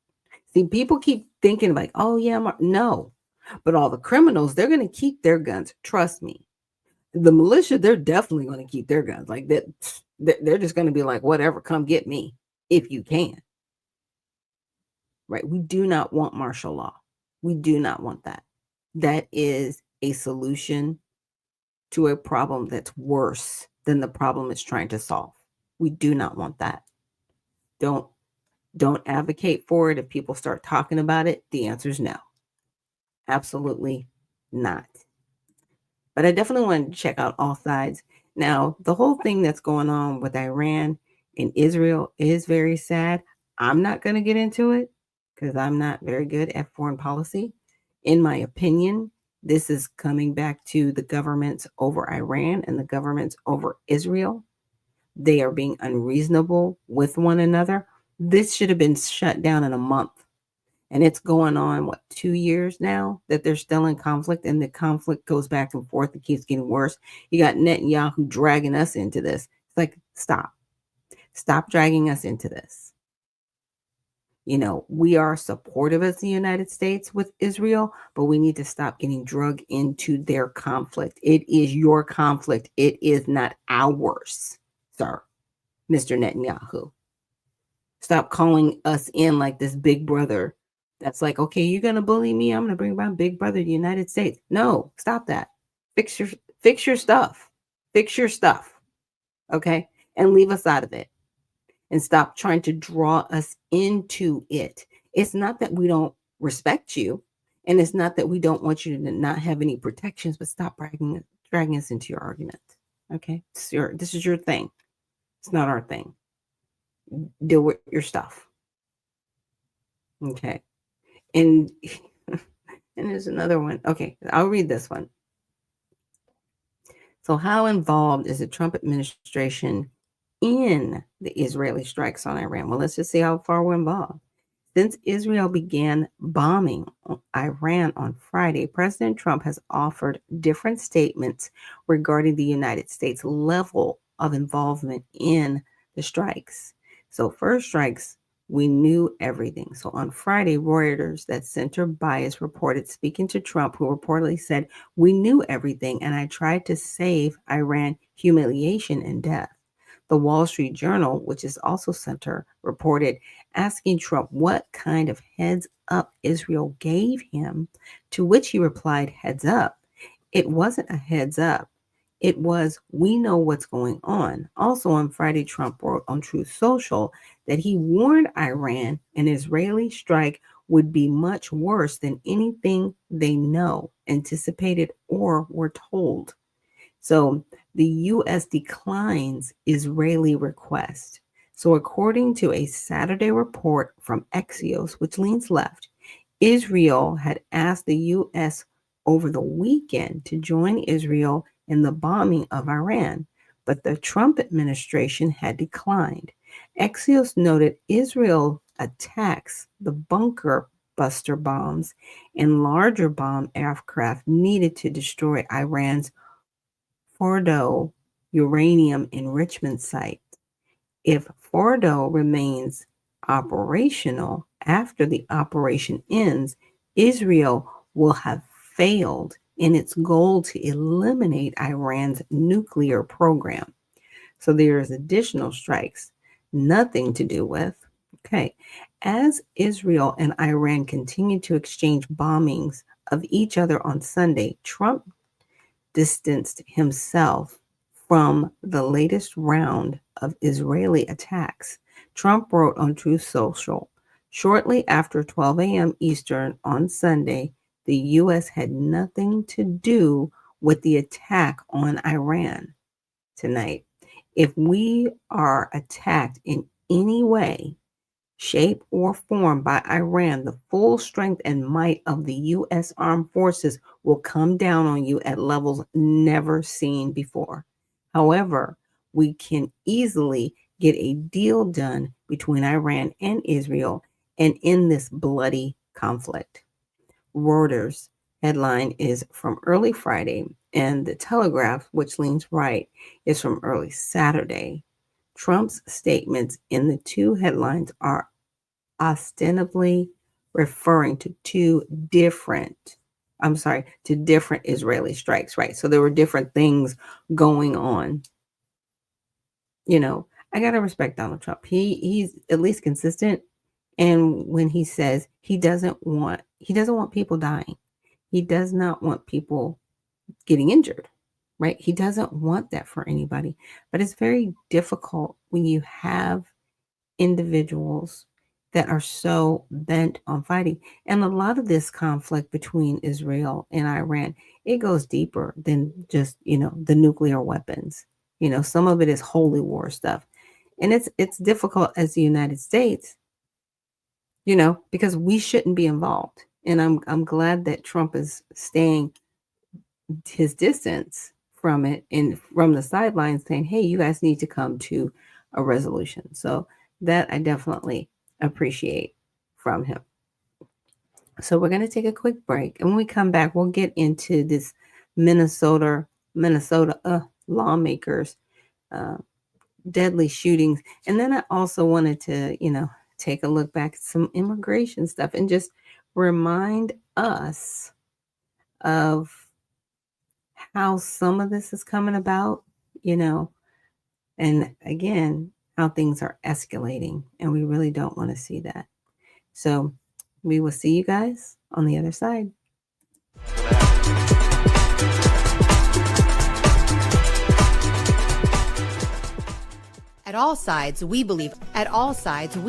See, people keep thinking like, oh yeah, no, but all the criminals, they're going to keep their guns. Trust me. The militia, they're definitely going to keep their guns. Like that, they're just going to be like, whatever, come get me if you can. Right? We do not want martial law. We do not want that. That is a solution to a problem that's worse than the problem it's trying to solve. We do not want that. Don't advocate for it. If people start talking about it, the answer is no. Absolutely not. But I definitely want to check out all sides. Now, the whole thing that's going on with Iran and Israel is very sad. I'm not going to get into it because I'm not very good at foreign policy. In my opinion, this is coming back to the governments over Iran and the governments over Israel. They are being unreasonable with one another. This should have been shut down in a month. And it's going on, 2 years now that they're still in conflict, and the conflict goes back and forth. It keeps getting worse. You got Netanyahu dragging us into this. It's like, stop dragging us into this. We are supportive as the United States with Israel, but we need to stop getting dragged into their conflict. It is your conflict. It is not ours, sir, Mr. Netanyahu. Stop calling us in like this big brother. That's like, okay, you're going to bully me. I'm going to bring my big brother to the United States. No, stop that. Fix your stuff. Fix your stuff. Okay? And leave us out of it. And stop trying to draw us into it. It's not that we don't respect you. And it's not that we don't want you to not have any protections, but stop dragging us into your argument. Okay? This is your thing. It's not our thing. Deal with your stuff. Okay. And there's another one. Okay, I'll read this one. So how involved is the Trump administration in the Israeli strikes on Iran? Well, let's just see how far we're involved. Since Israel began bombing Iran on Friday, President Trump has offered different statements regarding the United States' level of involvement in the strikes. So first strikes, we knew everything. So on Friday, Reuters, that center bias, reported speaking to Trump, who reportedly said, we knew everything and I tried to save Iran humiliation and death. The Wall Street Journal, which is also center, reported asking Trump what kind of heads up Israel gave him, to which he replied, heads up. It wasn't a heads up. It was, we know what's going on. Also on Friday, Trump wrote on Truth Social that he warned Iran an Israeli strike would be much worse than anything they know, anticipated, or were told. So the U.S. declines Israeli request. So according to a Saturday report from Axios, which leans left, Israel had asked the U.S. over the weekend to join Israel in the bombing of Iran, but the Trump administration had declined. Axios noted Israel attacks the bunker buster bombs and larger bomb aircraft needed to destroy Iran's Fordo uranium enrichment site. If Fordo remains operational after the operation ends, Israel will have failed in its goal to eliminate Iran's nuclear program. So there's additional strikes, nothing to do with. Okay. As Israel and Iran continue to exchange bombings of each other on Sunday, Trump distanced himself from the latest round of Israeli attacks. Trump wrote on Truth Social, shortly after 12 a.m. Eastern on Sunday, the U.S. had nothing to do with the attack on Iran tonight. If we are attacked in any way, shape, or form by Iran, the full strength and might of the U.S. armed forces will come down on you at levels never seen before. However, we can easily get a deal done between Iran and Israel and end this bloody conflict. Reuters headline is from early Friday, and the Telegraph, which leans right, is from early Saturday. Trump's statements in the two headlines are ostensibly referring to different Israeli strikes, right? So there were different things going on. You know, I gotta respect Donald Trump. He's at least consistent. And when he says he doesn't want people dying, he does not want people getting injured, right? He doesn't want that for anybody. But it's very difficult when you have individuals that are so bent on fighting. And a lot of this conflict between Israel and Iran, it goes deeper than just, the nuclear weapons. Some of it is holy war stuff. And it's difficult as the United States, because we shouldn't be involved. And I'm glad that Trump is staying his distance from it and from the sidelines saying, hey, you guys need to come to a resolution. So that I definitely appreciate from him. So we're going to take a quick break. And when we come back, we'll get into this Minnesota lawmakers, deadly shootings. And then I also wanted to, take a look back at some immigration stuff and just remind us of how some of this is coming about, and again, how things are escalating, and we really don't want to see that. So we will see you guys on the other side. At All Sides, we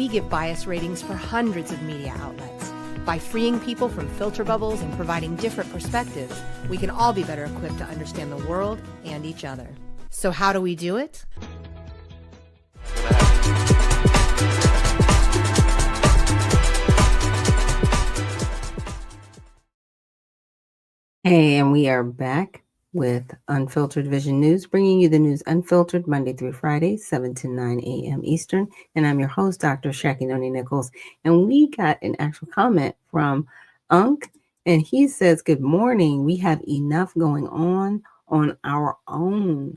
give bias ratings for hundreds of media outlets. By freeing people from filter bubbles and providing different perspectives, we can all be better equipped to understand the world and each other. So how do we do it? Hey, and we are back with Unfiltered Vision News, bringing you the news unfiltered Monday through Friday, 7 to 9 a.m. Eastern. And I'm your host, Dr. Ashaki Noni Nichols. And we got an actual comment from Unc, and he says, good morning. We have enough going on our own,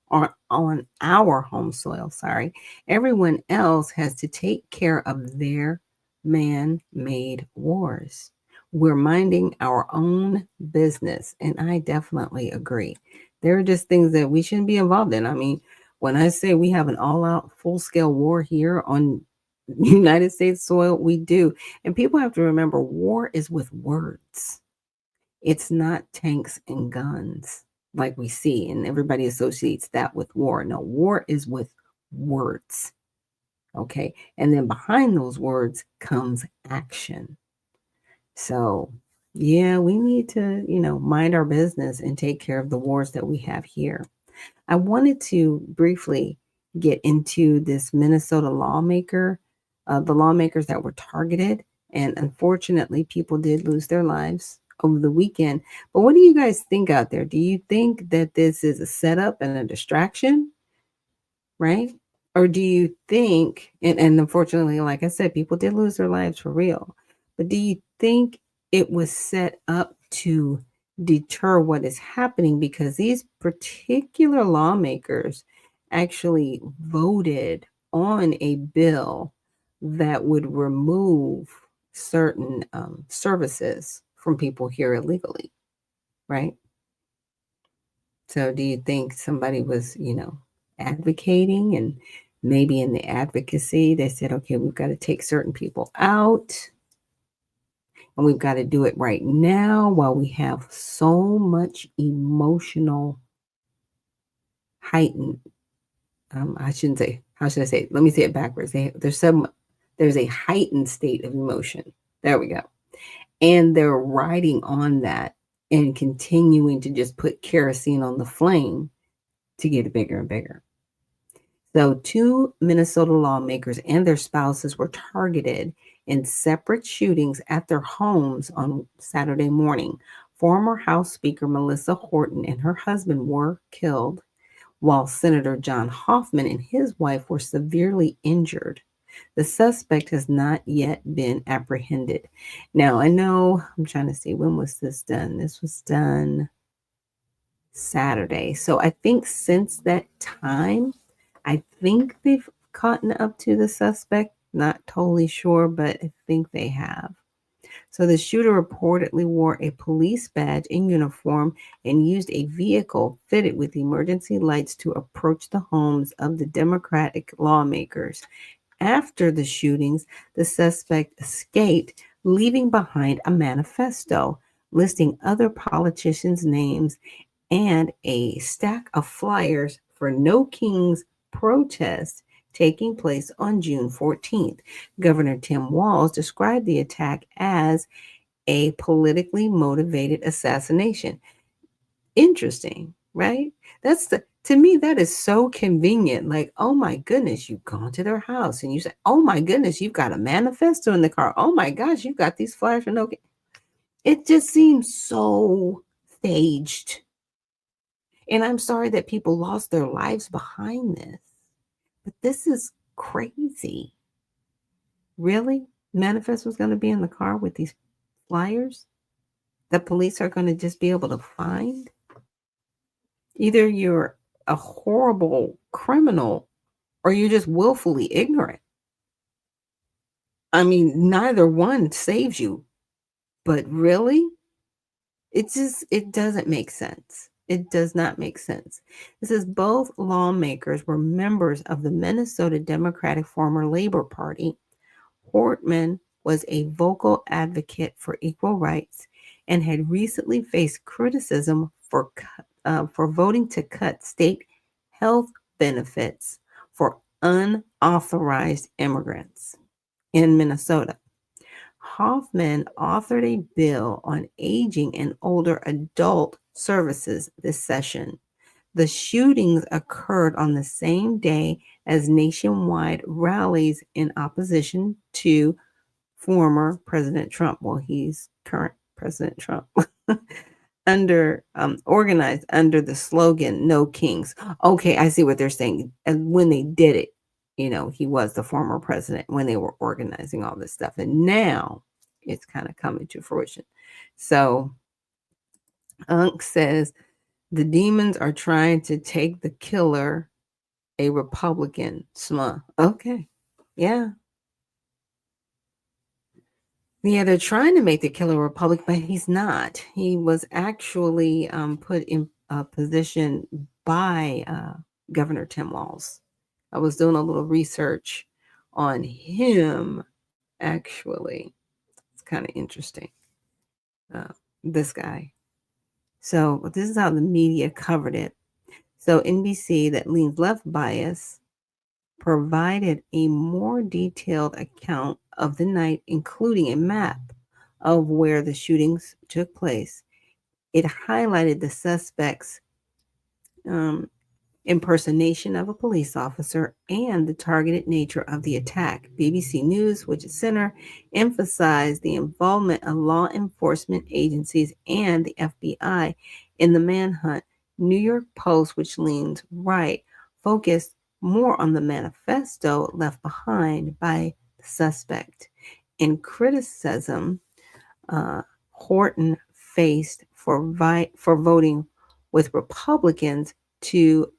or on our home soil, sorry. Everyone else has to take care of their man-made wars. We're minding our own business. And I definitely agree. There are just things that we shouldn't be involved in. I mean, when I say we have an all-out full-scale war here on United States soil, we do. And people have to remember, war is with words. It's not tanks and guns like we see, and everybody associates that with war. No, war is with words. Okay. And then behind those words comes action. So, yeah, we need to, mind our business and take care of the wars that we have here. I wanted to briefly get into this Minnesota lawmaker, the lawmakers that were targeted. And unfortunately, people did lose their lives over the weekend. But what do you guys think out there? Do you think that this is a setup and a distraction? Right? Or do you think, and unfortunately, like I said, people did lose their lives for real. But do you think it was set up to deter what is happening, because these particular lawmakers actually voted on a bill that would remove certain services from people here illegally, right? So do you think somebody was, advocating, and maybe in the advocacy, they said, okay, we've got to take certain people out and we've got to do it right now while we have so much emotional heightened, I shouldn't say, how should I say it? Let me say it backwards. There's a heightened state of emotion. There we go. And they're riding on that and continuing to just put kerosene on the flame to get it bigger and bigger. So 2 Minnesota lawmakers and their spouses were targeted in separate shootings at their homes on Saturday morning. Former House Speaker Melissa Horton and her husband were killed, while Senator John Hoffman and his wife were severely injured. The suspect has not yet been apprehended. Now, I know, I'm trying to see, when was this done? This was done Saturday. So I think since that time, I think they've caught up to the suspect. Not totally sure, but I think they have. So the shooter reportedly wore a police badge and uniform and used a vehicle fitted with emergency lights to approach the homes of the Democratic lawmakers. After the shootings, the suspect escaped, leaving behind a manifesto listing other politicians' names and a stack of flyers for No Kings protest taking place on June 14th. Governor Tim Walz described the attack as a politically motivated assassination. Interesting, right? To me, that is so convenient. Like, oh my goodness, you've gone to their house and you say, oh my goodness, you've got a manifesto in the car. Oh my gosh, you've got these flyers for No King. It just seems so staged. And I'm sorry that people lost their lives behind this, but this is crazy. Really? Manifest was going to be in the car with these flyers that police are going to just be able to find? Either you're a horrible criminal or you're just willfully ignorant. I mean, neither one saves you, but really? It doesn't make sense. It does not make sense. It says both lawmakers were members of the Minnesota Democratic former Labor Party. Hortman was a vocal advocate for equal rights and had recently faced criticism for voting to cut state health benefits for unauthorized immigrants in Minnesota. Hoffman authored a bill on aging and older adult services this session. The shootings occurred on the same day as nationwide rallies in opposition to former President Trump. Well, he's current President Trump. Organized under the slogan "No Kings." Okay, I see what they're saying. And when they did it, he was the former president when they were organizing all this stuff. And now it's kind of coming to fruition. So Unc says the demons are trying to take the killer, a Republican. Okay. Yeah. Yeah, they're trying to make the killer Republican, but he's not. He was actually put in a position by Governor Tim Walz. I was doing a little research on him, actually. It's kind of interesting. This guy. So this is how the media covered it. So NBC, that leans left bias, provided a more detailed account of the night, including a map of where the shootings took place. It highlighted the suspect's impersonation of a police officer and the targeted nature of the attack. BBC News, which is center, emphasized the involvement of law enforcement agencies and the FBI in the manhunt. New York Post, which leans right, focused more on the manifesto left behind by the suspect. In criticism, Horton faced for voting with Republicans to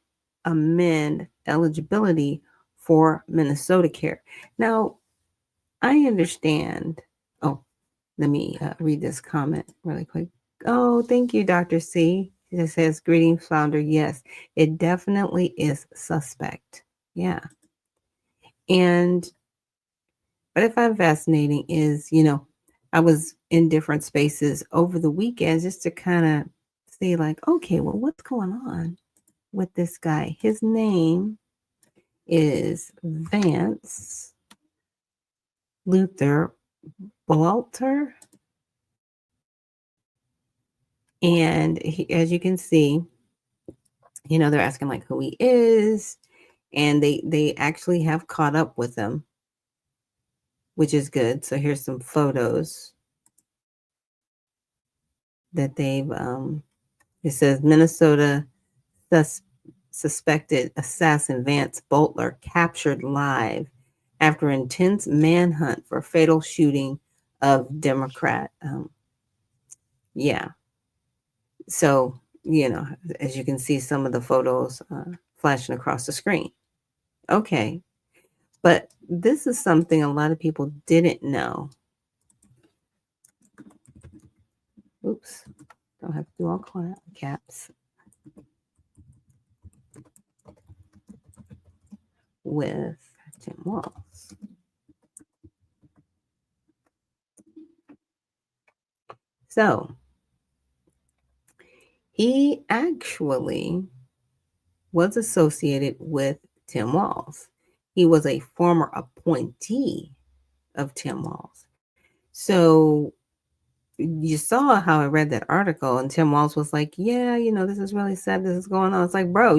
amend eligibility for Minnesota Care. Now, I understand. Oh, let me read this comment really quick. Oh, thank you, Dr. C. It says, greetings, founder. Yes, it definitely is suspect. Yeah. And what I find fascinating is, I was in different spaces over the weekend just to kind of see, like, okay, well, what's going on with this guy? His name is Vance Luther Walter. And as you can see, they're asking like who he is, and they actually have caught up with him, which is good. So here's some photos that they've it says Minnesota suspected assassin Vance Boltler captured live after intense manhunt for fatal shooting of Democrat. Yeah. So, as you can see, some of the photos flashing across the screen. Okay. But this is something a lot of people didn't know. Oops. Don't have to do all caps. With Tim Walz. So, he actually was associated with Tim Walz. He was a former appointee of Tim Walz. So you saw how I read that article, and Tim Walz was like, yeah, this is really sad. This is going on. It's like, bro,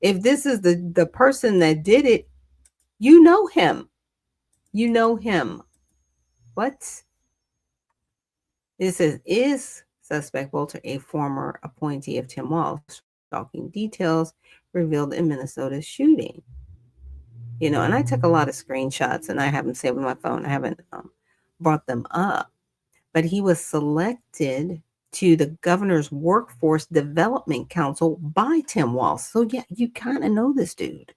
if this is the person that did it, you know him. You know him. What? It says, is suspect Walter a former appointee of Tim Walz? Shocking details revealed in Minnesota's shooting. And I took a lot of screenshots, and I have them saved on my phone. I haven't brought them up. But he was selected to the governor's workforce development council by Tim Walz. So yeah, you kind of know this dude.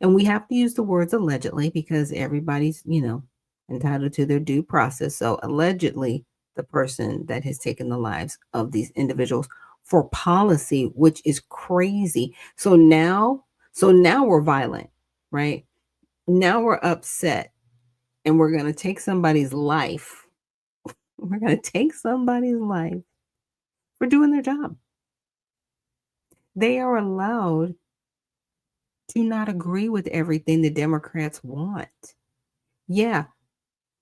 And we have to use the words allegedly because everybody's, entitled to their due process. So allegedly, the person that has taken the lives of these individuals for policy, which is crazy. So now we're violent, right? Now we're upset, and we're going to take somebody's life. We're going to take somebody's life for doing their job. They are allowed to not agree with everything the Democrats want. Yeah,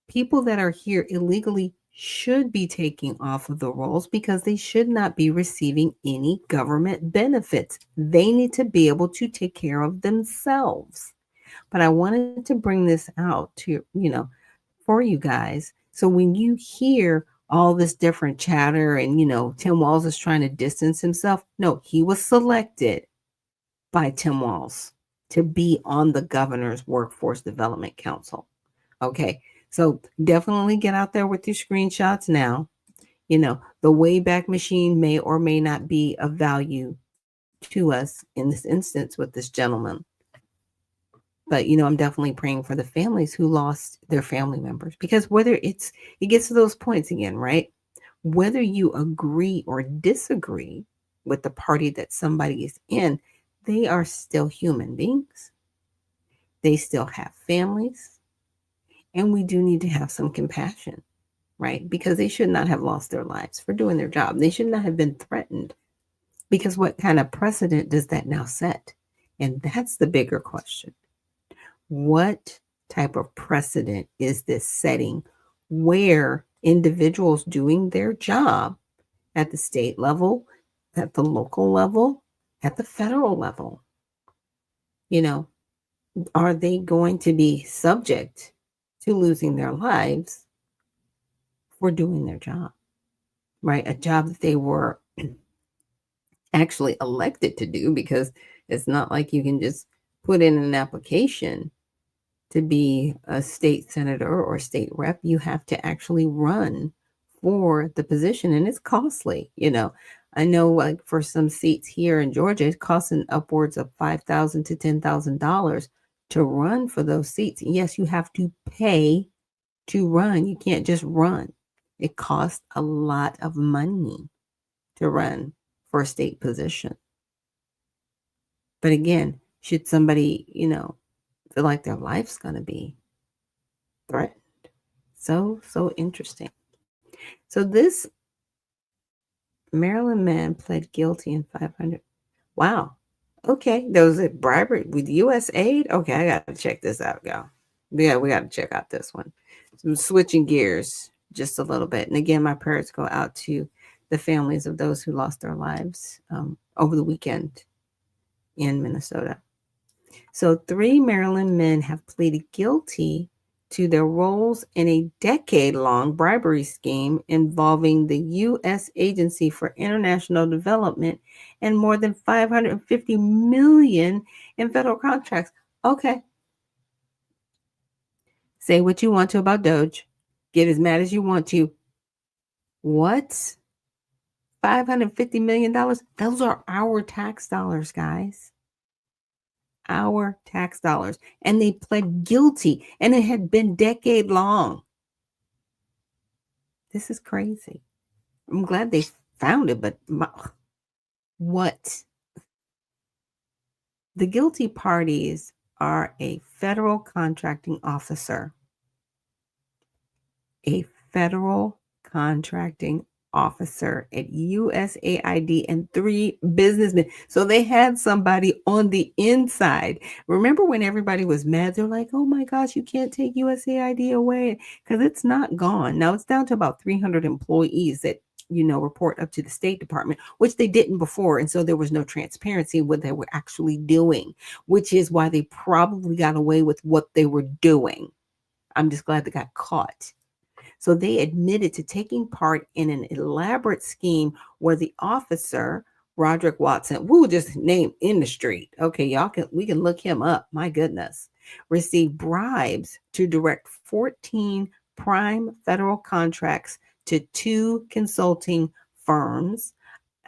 people that are here illegally should be taking off of the rolls because they should not be receiving any government benefits. They need to be able to take care of themselves. But I wanted to bring this out to, for you guys. So when you hear all this different chatter and, Tim Walz is trying to distance himself, no, he was selected by Tim Walz to be on the governor's workforce development council. Okay. So definitely get out there with your screenshots now. The Wayback Machine may or may not be of value to us in this instance with this gentleman. But, I'm definitely praying for the families who lost their family members, because whether it gets to those points again, right? Whether you agree or disagree with the party that somebody is in, they are still human beings. They still have families. And we do need to have some compassion, right? Because they should not have lost their lives for doing their job. They should not have been threatened, because what kind of precedent does that now set? And that's the bigger question. What type of precedent is this setting where individuals doing their job at the state level, at the local level, at the federal level, are they going to be subject to losing their lives for doing their job, right? A job that they were actually elected to do, because it's not like you can just put in an application to be a state senator or state rep. You have to actually run for the position, and it's costly. I know, like, for some seats here in Georgia, it's costing upwards of $5,000 to $10,000 to run for those seats. And yes, you have to pay to run. You can't just run. It costs a lot of money to run for a state position. But again, should somebody, feel like their life's going to be threatened? So interesting. So this Maryland man pled guilty in 500. Wow. Okay. There was a bribery with U.S. aid. Okay. I got to check this out, y'all. Yeah, we got to check out this one. So I'm switching gears just a little bit. And again, my prayers go out to the families of those who lost their lives over the weekend in Minnesota. So 3 Maryland men have pleaded guilty to their roles in a decade-long bribery scheme involving the U.S. Agency for International Development and more than $550 million in federal contracts. Okay. Say what you want to about Doge. Get as mad as you want to. What? $550 million? Those are our tax dollars, guys. Our tax dollars. And they pled guilty, and it had been decade long. This is crazy. I'm glad they found it, but what? The guilty parties are a federal contracting officer, a federal contracting officer at USAID, and 3 businessmen. So they had somebody on the inside. Remember when everybody was mad? They're like, oh my gosh, you can't take USAID away, because it's not gone. Now it's down to about 300 employees that report up to the State Department, which they didn't before. And so there was no transparency in what they were actually doing, which is why they probably got away with what they were doing. I'm just glad they got caught. So they admitted to taking part in an elaborate scheme where the officer, Roderick Watson, we'll just name in the street. Okay, we can look him up. My goodness. Received bribes to direct 14 prime federal contracts to 2 consulting firms,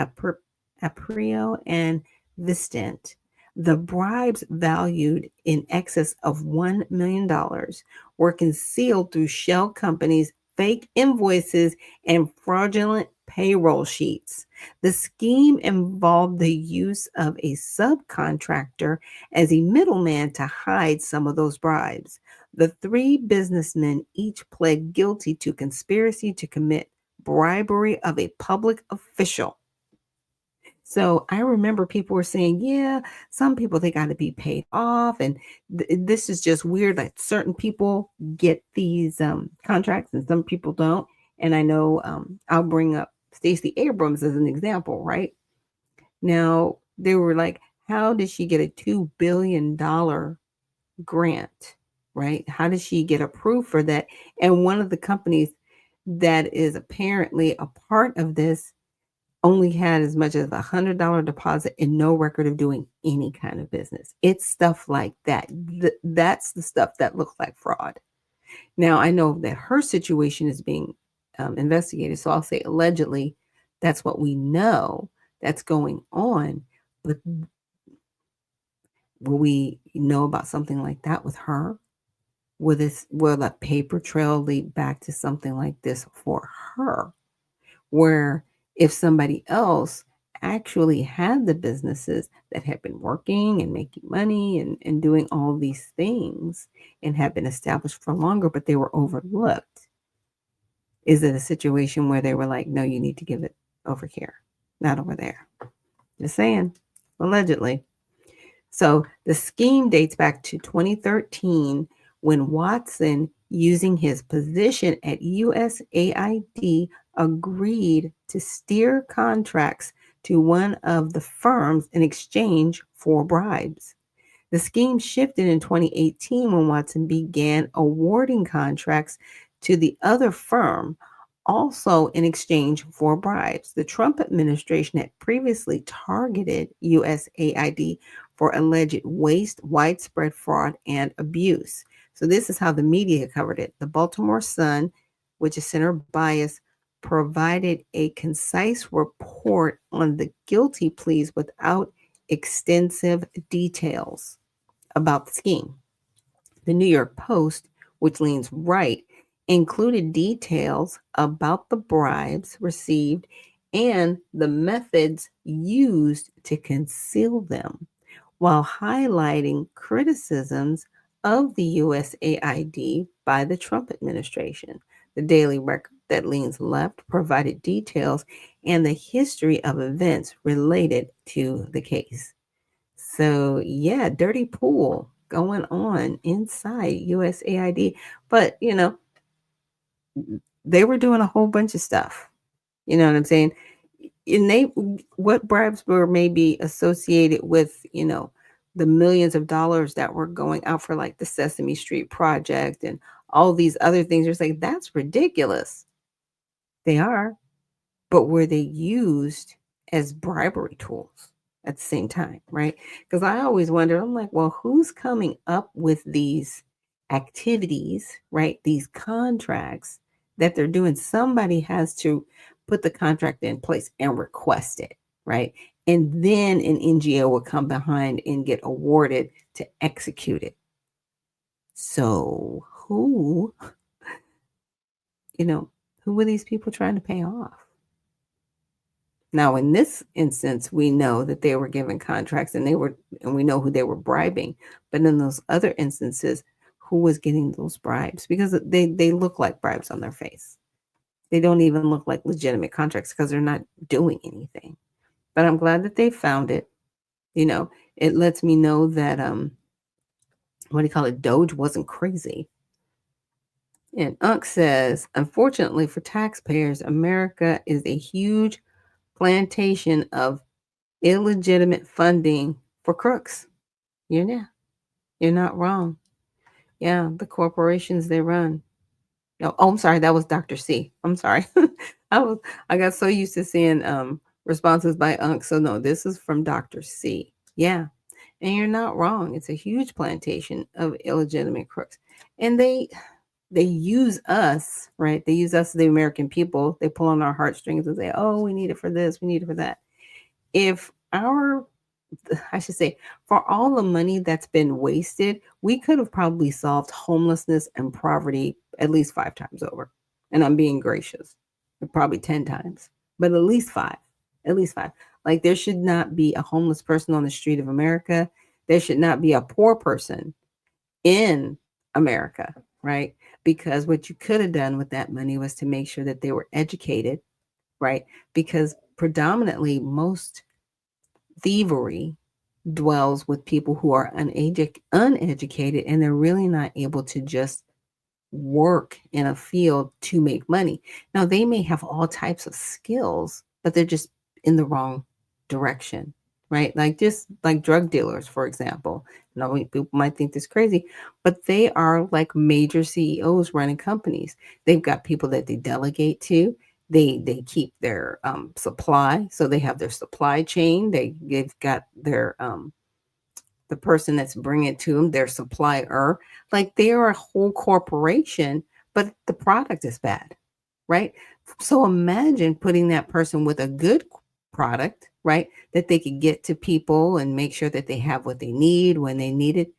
Aprio and Vistant. The bribes, valued in excess of $1 million, were concealed through shell companies, fake invoices, and fraudulent payroll sheets. The scheme involved the use of a subcontractor as a middleman to hide some of those bribes. The 3 businessmen each pled guilty to conspiracy to commit bribery of a public official. So I remember people were saying, yeah, some people, they got to be paid off. And this is just weird that certain people get these contracts and some people don't. And I know I'll bring up Stacey Abrams as an example, right? Now, they were like, how did she get a $2 billion grant, right? How did she get approved for that? And one of the companies that is apparently a part of this only had as much as $100 deposit and no record of doing any kind of business. It's stuff like that. That's the stuff that looks like fraud. Now, I know that her situation is being investigated, so I'll say allegedly. That's what we know that's going on. But will we know about something like that with her? Will a paper trail lead back to something like this for her? Where if somebody else actually had the businesses that had been working and making money and doing all these things and had been established for longer, but they were overlooked, is it a situation where they were like, no, you need to give it over here, not over there? Just saying, allegedly. So the scheme dates back to 2013 when Watson, using his position at USAID, agreed to steer contracts to one of the firms in exchange for bribes. The scheme shifted in 2018 when Watson began awarding contracts to the other firm, also in exchange for bribes. The Trump administration had previously targeted USAID for alleged waste, widespread fraud, and abuse. So this is how the media covered it. The Baltimore Sun, which is center bias, provided a concise report on the guilty pleas without extensive details about the scheme. The New York Post, which leans right, included details about the bribes received and the methods used to conceal them, while highlighting criticisms of the USAID by the Trump administration. The Daily Record, that leans left, provided details and the history of events related to the case. So, yeah, dirty pool going on inside USAID. But, they were doing a whole bunch of stuff. You know what I'm saying? And what bribes were maybe associated with, the millions of dollars that were going out for like the Sesame Street project and all these other things. You're like, that's ridiculous. They are. But were they used as bribery tools at the same time, right? Because I always wonder, I'm like, well, who's coming up with these activities, right? These contracts that they're doing? Somebody has to put the contract in place and request it, right? And then an NGO will come behind and get awarded to execute it. So who were these people trying to pay off? Now, in this instance, we know that they were given contracts and we know who they were bribing. But in those other instances, who was getting those bribes? Because they look like bribes on their face. They don't even look like legitimate contracts because they're not doing anything. But I'm glad that they found it. It lets me know that Doge wasn't crazy. And Unc says, unfortunately for taxpayers, America is a huge plantation of illegitimate funding for crooks. You're not wrong. Yeah, the corporations they run. Oh, I'm sorry, that was Dr. C. I'm sorry. I got so used to seeing responses by Unc. So no, this is from Dr. C. Yeah. And you're not wrong. It's a huge plantation of illegitimate crooks. And they use us, right? They use us, the American people. They pull on our heartstrings and say, oh, we need it for this, we need it for that. If for all the money that's been wasted, we could have probably solved homelessness and poverty at least 5 times over. And I'm being gracious, probably 10 times, but at least 5. At least 5. Like, there should not be a homeless person on the street of America. There should not be a poor person in America, right? Because what you could have done with that money was to make sure that they were educated, right? Because predominantly most thievery dwells with people who are uneducated, and they're really not able to just work in a field to make money. Now, they may have all types of skills, but they're just in the wrong direction, right? Just like drug dealers, for example. People might think this crazy, but they are like major CEOs running companies. They've got people that they delegate to. They keep their supply, so they have their supply chain. They've got their the person that's bringing it to them, their supplier. Like, they are a whole corporation, but the product is bad, right? So imagine putting that person with a good product, right, that they could get to people and make sure that they have what they need when they need it.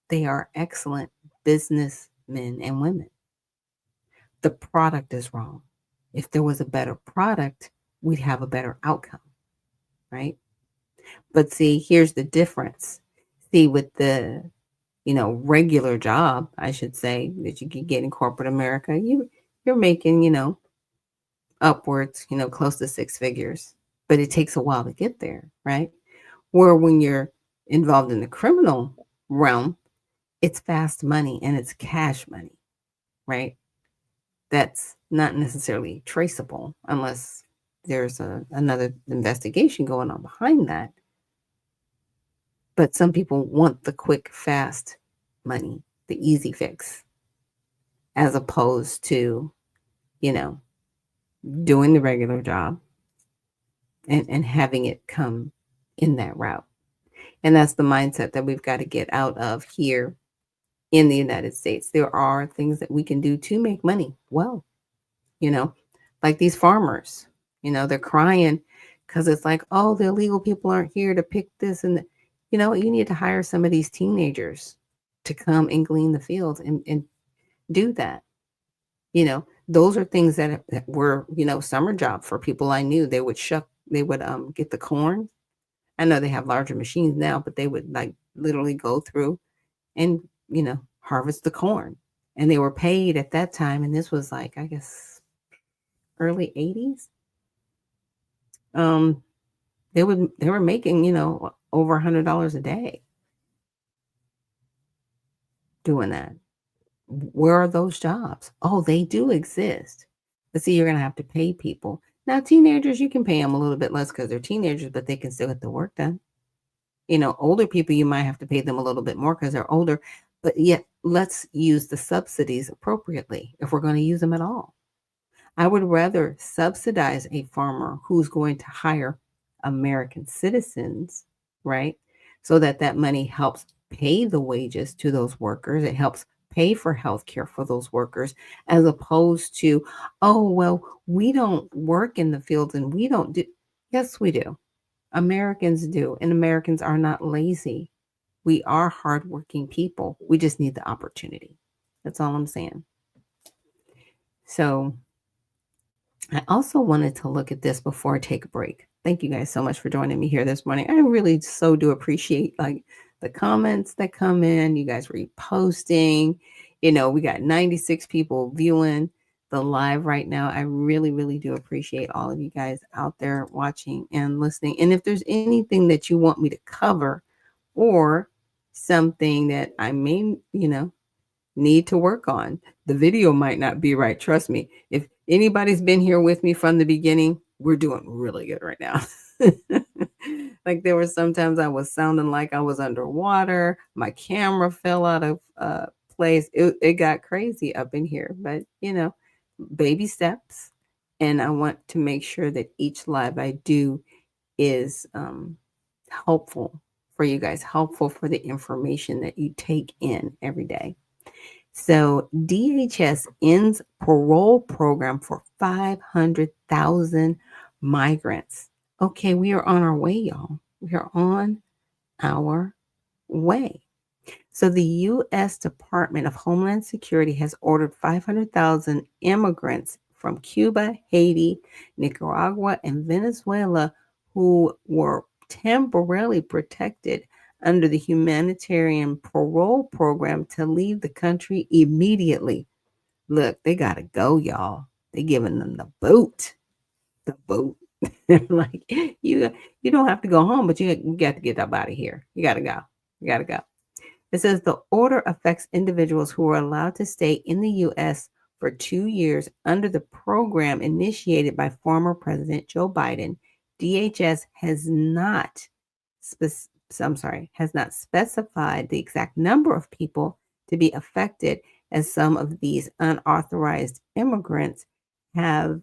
They are excellent businessmen and women. The product is wrong. If there was a better product, we'd have a better outcome, right? But see, here's the difference. See, with the, regular job, I should say, that you can get in corporate America, you're making, upwards, close to 6 figures, but it takes a while to get there, right? Where when you're involved in the criminal realm, it's fast money and it's cash money, right? That's not necessarily traceable unless there's another investigation going on behind that. But some people want the quick, fast money, the easy fix, as opposed to, doing the regular job and having it come in that route. And that's the mindset that we've got to get out of here in the United States. There are things that we can do to make money well, Like these farmers, they're crying because it's like, oh, the illegal people aren't here to pick this. And you need to hire some of these teenagers to come and glean the fields and do that. Those are things that were, summer job for people I knew. They would get the corn. I know they have larger machines now, but they would like literally go through and, harvest the corn. And they were paid at that time. And this was like, I guess, early 80s. They were making, over $100 a day doing that. Where are those jobs? Oh, they do exist. But see, you're going to have to pay people. Now, teenagers, you can pay them a little bit less because they're teenagers, but they can still get the work done. Older people, you might have to pay them a little bit more because they're older. But yet, let's use the subsidies appropriately if we're going to use them at all. I would rather subsidize a farmer who's going to hire American citizens, right? So that money helps pay the wages to those workers. It helps pay for health care for those workers, as opposed to, oh, well, we don't work in the fields and we don't do. Yes, we do. Americans do. And Americans are not lazy. We are hardworking people. We just need the opportunity. That's all I'm saying. So I also wanted to look at this before I take a break. Thank you guys so much for joining me here this morning. I really so do appreciate like the comments that come in. You guys reposting. We got 96 people viewing the live right now. I really, really do appreciate all of you guys out there watching and listening. And if there's anything that you want me to cover or something that I may, need to work on, the video might not be right. Trust me. If anybody's been here with me from the beginning, we're doing really good right now. Like there were sometimes I was sounding like I was underwater. My camera fell out of place. It got crazy up in here, but baby steps. And I want to make sure that each live I do is helpful for you guys, helpful for the information that you take in every day. So DHS ends parole program for 500,000 migrants. Okay, we are on our way, y'all. We are on our way. So the U.S. Department of Homeland Security has ordered 500,000 immigrants from Cuba, Haiti, Nicaragua, and Venezuela who were temporarily protected under the humanitarian parole program to leave the country immediately. Look, they got to go, y'all. They're giving them the boot. The boot. Like, you don't have to go home, but you got to get up out of here. You got to go. You got to go. It says the order affects individuals who are allowed to stay in the U.S. for 2 years under the program initiated by former President Joe Biden. DHS has not specified the exact number of people to be affected, as some of these unauthorized immigrants have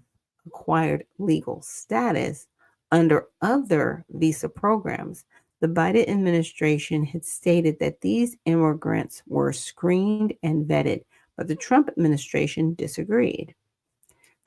acquired legal status under other visa programs. The Biden administration had stated that these immigrants were screened and vetted, but the Trump administration disagreed.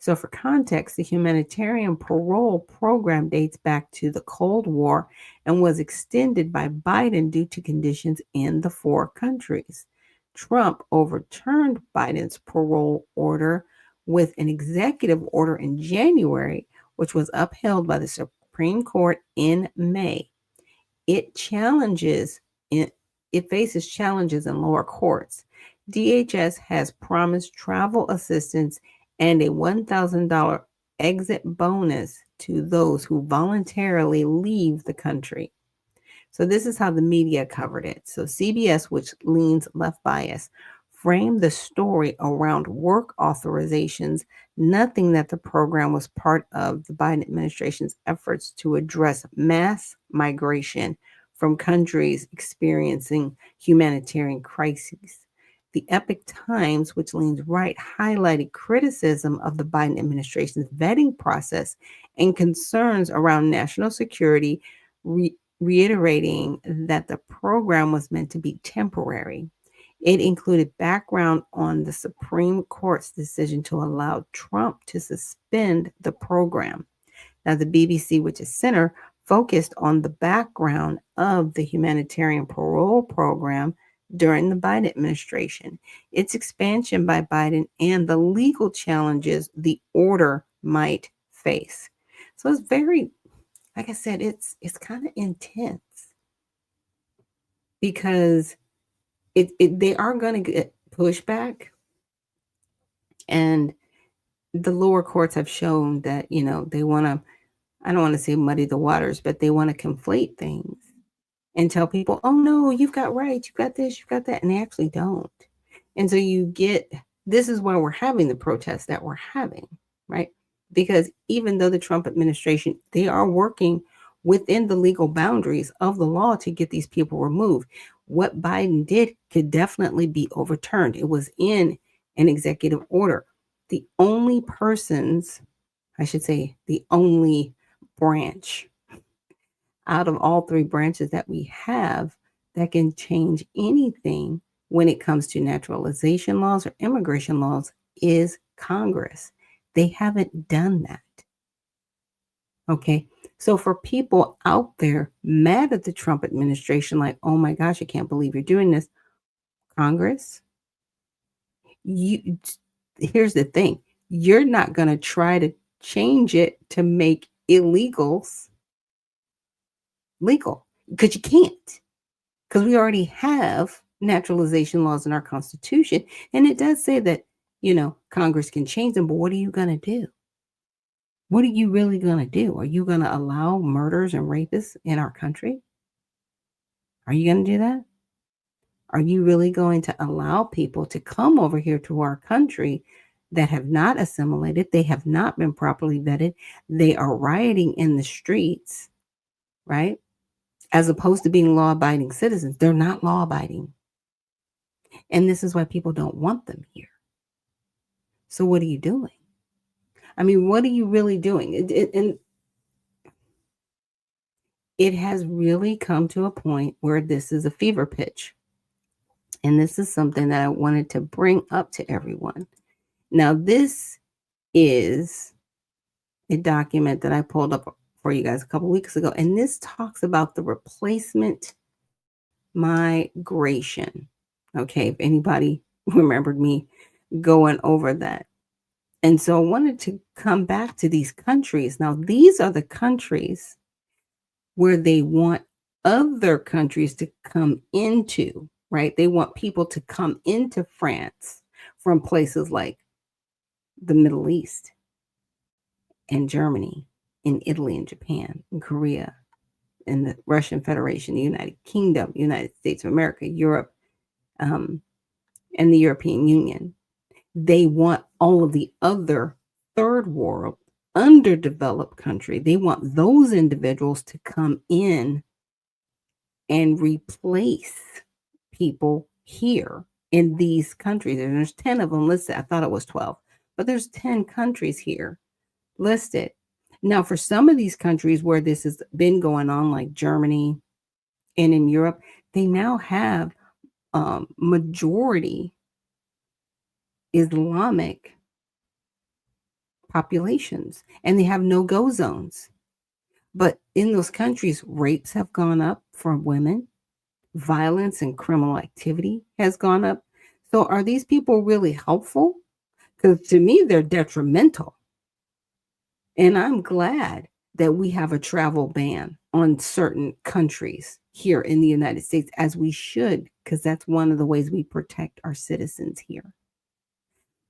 So for context, the humanitarian parole program dates back to the Cold War and was extended by Biden due to conditions in the 4 countries. Trump overturned Biden's parole order with an executive order in January, which was upheld by the Supreme Court in May. It faces challenges in lower courts. DHS has promised travel assistance and a $1,000 exit bonus to those who voluntarily leave the country. So this is how the media covered it. So CBS, which leans left bias, framed the story around work authorizations, nothing that the program was part of the Biden administration's efforts to address mass migration from countries experiencing humanitarian crises. The Epoch Times, which leans right, highlighted criticism of the Biden administration's vetting process and concerns around national security, reiterating that the program was meant to be temporary. It included background on the Supreme Court's decision to allow Trump to suspend the program. Now, the BBC, which is center, focused on the background of the humanitarian parole program during the Biden administration, its expansion by Biden, and the legal challenges the order might face. So it's very, like I said, it's kind of intense because they are going to get pushback, and the lower courts have shown that they want to, I don't want to say muddy the waters, but they want to conflate things and tell people, oh no, you've got rights, you've got this, you've got that, and they actually don't. And so this is why we're having the protests that we're having, right? Because even though the Trump administration, they are working within the legal boundaries of the law to get these people removed. What Biden did could definitely be overturned. It was in an executive order. The only branch out of all three branches that we have that can change anything when it comes to naturalization laws or immigration laws is Congress. They haven't done that. Okay. So for people out there mad at the Trump administration, like, oh my gosh, I can't believe you're doing this. Congress, here's the thing. You're not going to try to change it to make illegals legal, because you can't, because we already have naturalization laws in our Constitution, and it does say that Congress can change them. But what are you going to do? What are you really going to do? Are you going to allow murders and rapists in our country? Are you going to do that? Are you really going to allow people to come over here to our country that have not assimilated? They have not been properly vetted. They are rioting in the streets, right? As opposed to being law-abiding citizens. They're not law-abiding. And this is why people don't want them here. So what are you doing? I mean, what are you really doing? And it has really come to a point where this is a fever pitch. And this is something that I wanted to bring up to everyone. Now, this is a document that I pulled up for you guys a couple weeks ago. And this talks about the replacement migration. Okay, if anybody remembered me going over that. And so I wanted to come back to these countries. Now, these are the countries where they want other countries to come into, right? They want people to come into France from places like the Middle East and Germany and Italy and Japan and Korea and the Russian Federation, the United Kingdom, United States of America, Europe, and the European Union. They want all of the other third world, underdeveloped country. They want those individuals to come in and replace people here in these countries. And there's 10 of them listed. I thought it was 12, but there's 10 countries here listed. Now, for some of these countries where this has been going on, like Germany and in Europe, they now have majority Islamic populations, and they have no-go zones. But in those countries, rapes have gone up for women. Violence and criminal activity has gone up. So are these people really helpful? Because to me, they're detrimental. And I'm glad that we have a travel ban on certain countries here in the United States, as we should, because that's one of the ways we protect our citizens here.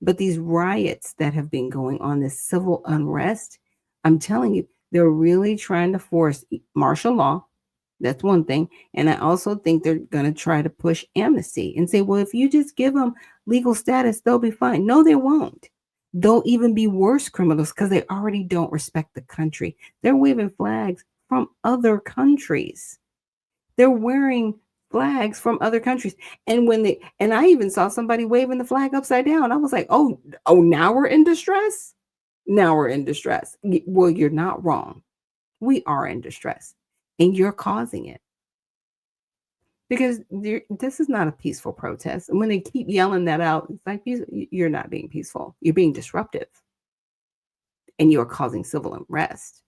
But these riots that have been going on, this civil unrest, I'm telling you, they're really trying to force martial law. That's one thing. And I also think they're going to try to push amnesty and say, well, if you just give them legal status, they'll be fine. No, they won't. They'll even be worse criminals because they already don't respect the country. They're waving flags from other countries. They're wearing flags from other countries. And I even saw somebody waving the flag upside down. I was like, oh, now we're in distress. Now we're in distress. Well, you're not wrong. We are in distress, and you're causing it. Because this is not a peaceful protest. And when they keep yelling that out, it's like, you're not being peaceful. You're being disruptive. And you are causing civil unrest.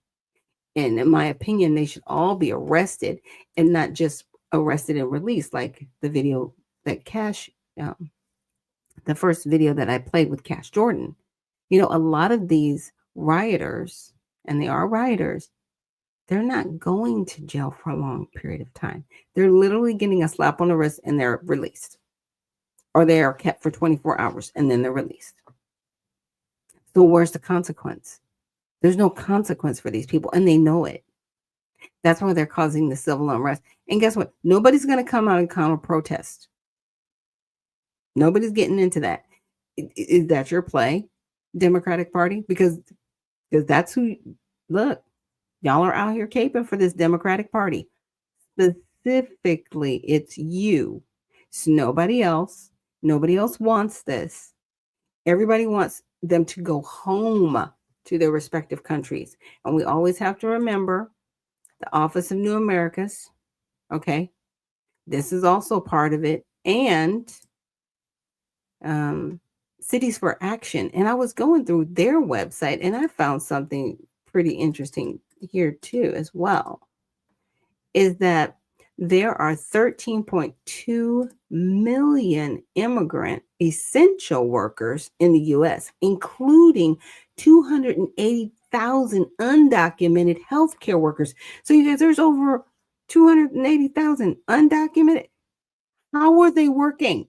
And in my opinion, they should all be arrested and not just arrested and released, like the video that Cash, the first video that I played with Cash Jordan. You know, a lot of these rioters, and they are rioters, they're not going to jail for a long period of time. They're literally getting a slap on the wrist and they're released. Or they are kept for 24 hours and then they're released. So where's the consequence? There's no consequence for these people, and they know it. That's why they're causing the civil unrest. And guess what? Nobody's going to come out and counter protest. Nobody's getting into that. Is that your play, Democratic Party? Because that's who, look, y'all are out here caping for this Democratic Party. Specifically, it's you. It's nobody else. Nobody else wants this. Everybody wants them to go home to their respective countries. And we always have to remember the Office of New Americas. Okay. This is also part of it. And Cities for Action. And I was going through their website and I found something pretty interesting here too as well, is that there are 13.2 million immigrant essential workers in the U.S., including 280,000 undocumented healthcare workers. So you guys, there's over 280,000 undocumented. How are they working?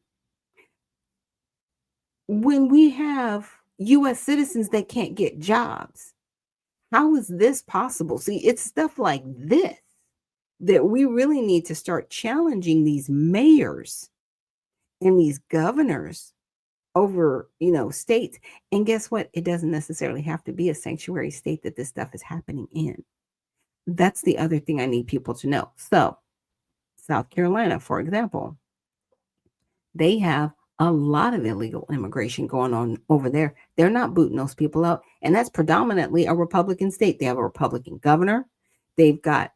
When we have U.S. citizens that can't get jobs, how is this possible? See, it's stuff like this that we really need to start challenging these mayors and these governors over, states. And guess what? It doesn't necessarily have to be a sanctuary state that this stuff is happening in. That's the other thing I need people to know. So, South Carolina, for example, they have a lot of illegal immigration going on over there. They're not booting those people out. And that's predominantly a Republican state. They have a Republican governor. They've got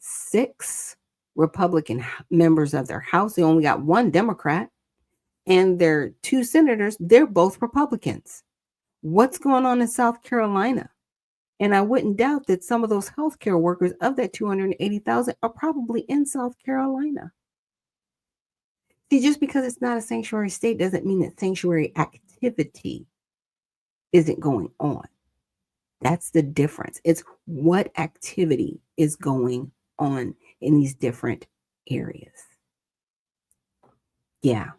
6 Republican members of their House. They only got 1 Democrat. And their 2 senators, they're both Republicans. What's going on in South Carolina? And I wouldn't doubt that some of those healthcare workers of that 280,000 are probably in South Carolina. See, just because it's not a sanctuary state doesn't mean that sanctuary activity isn't going on. That's the difference. It's what activity is going on in these different areas. Yeah,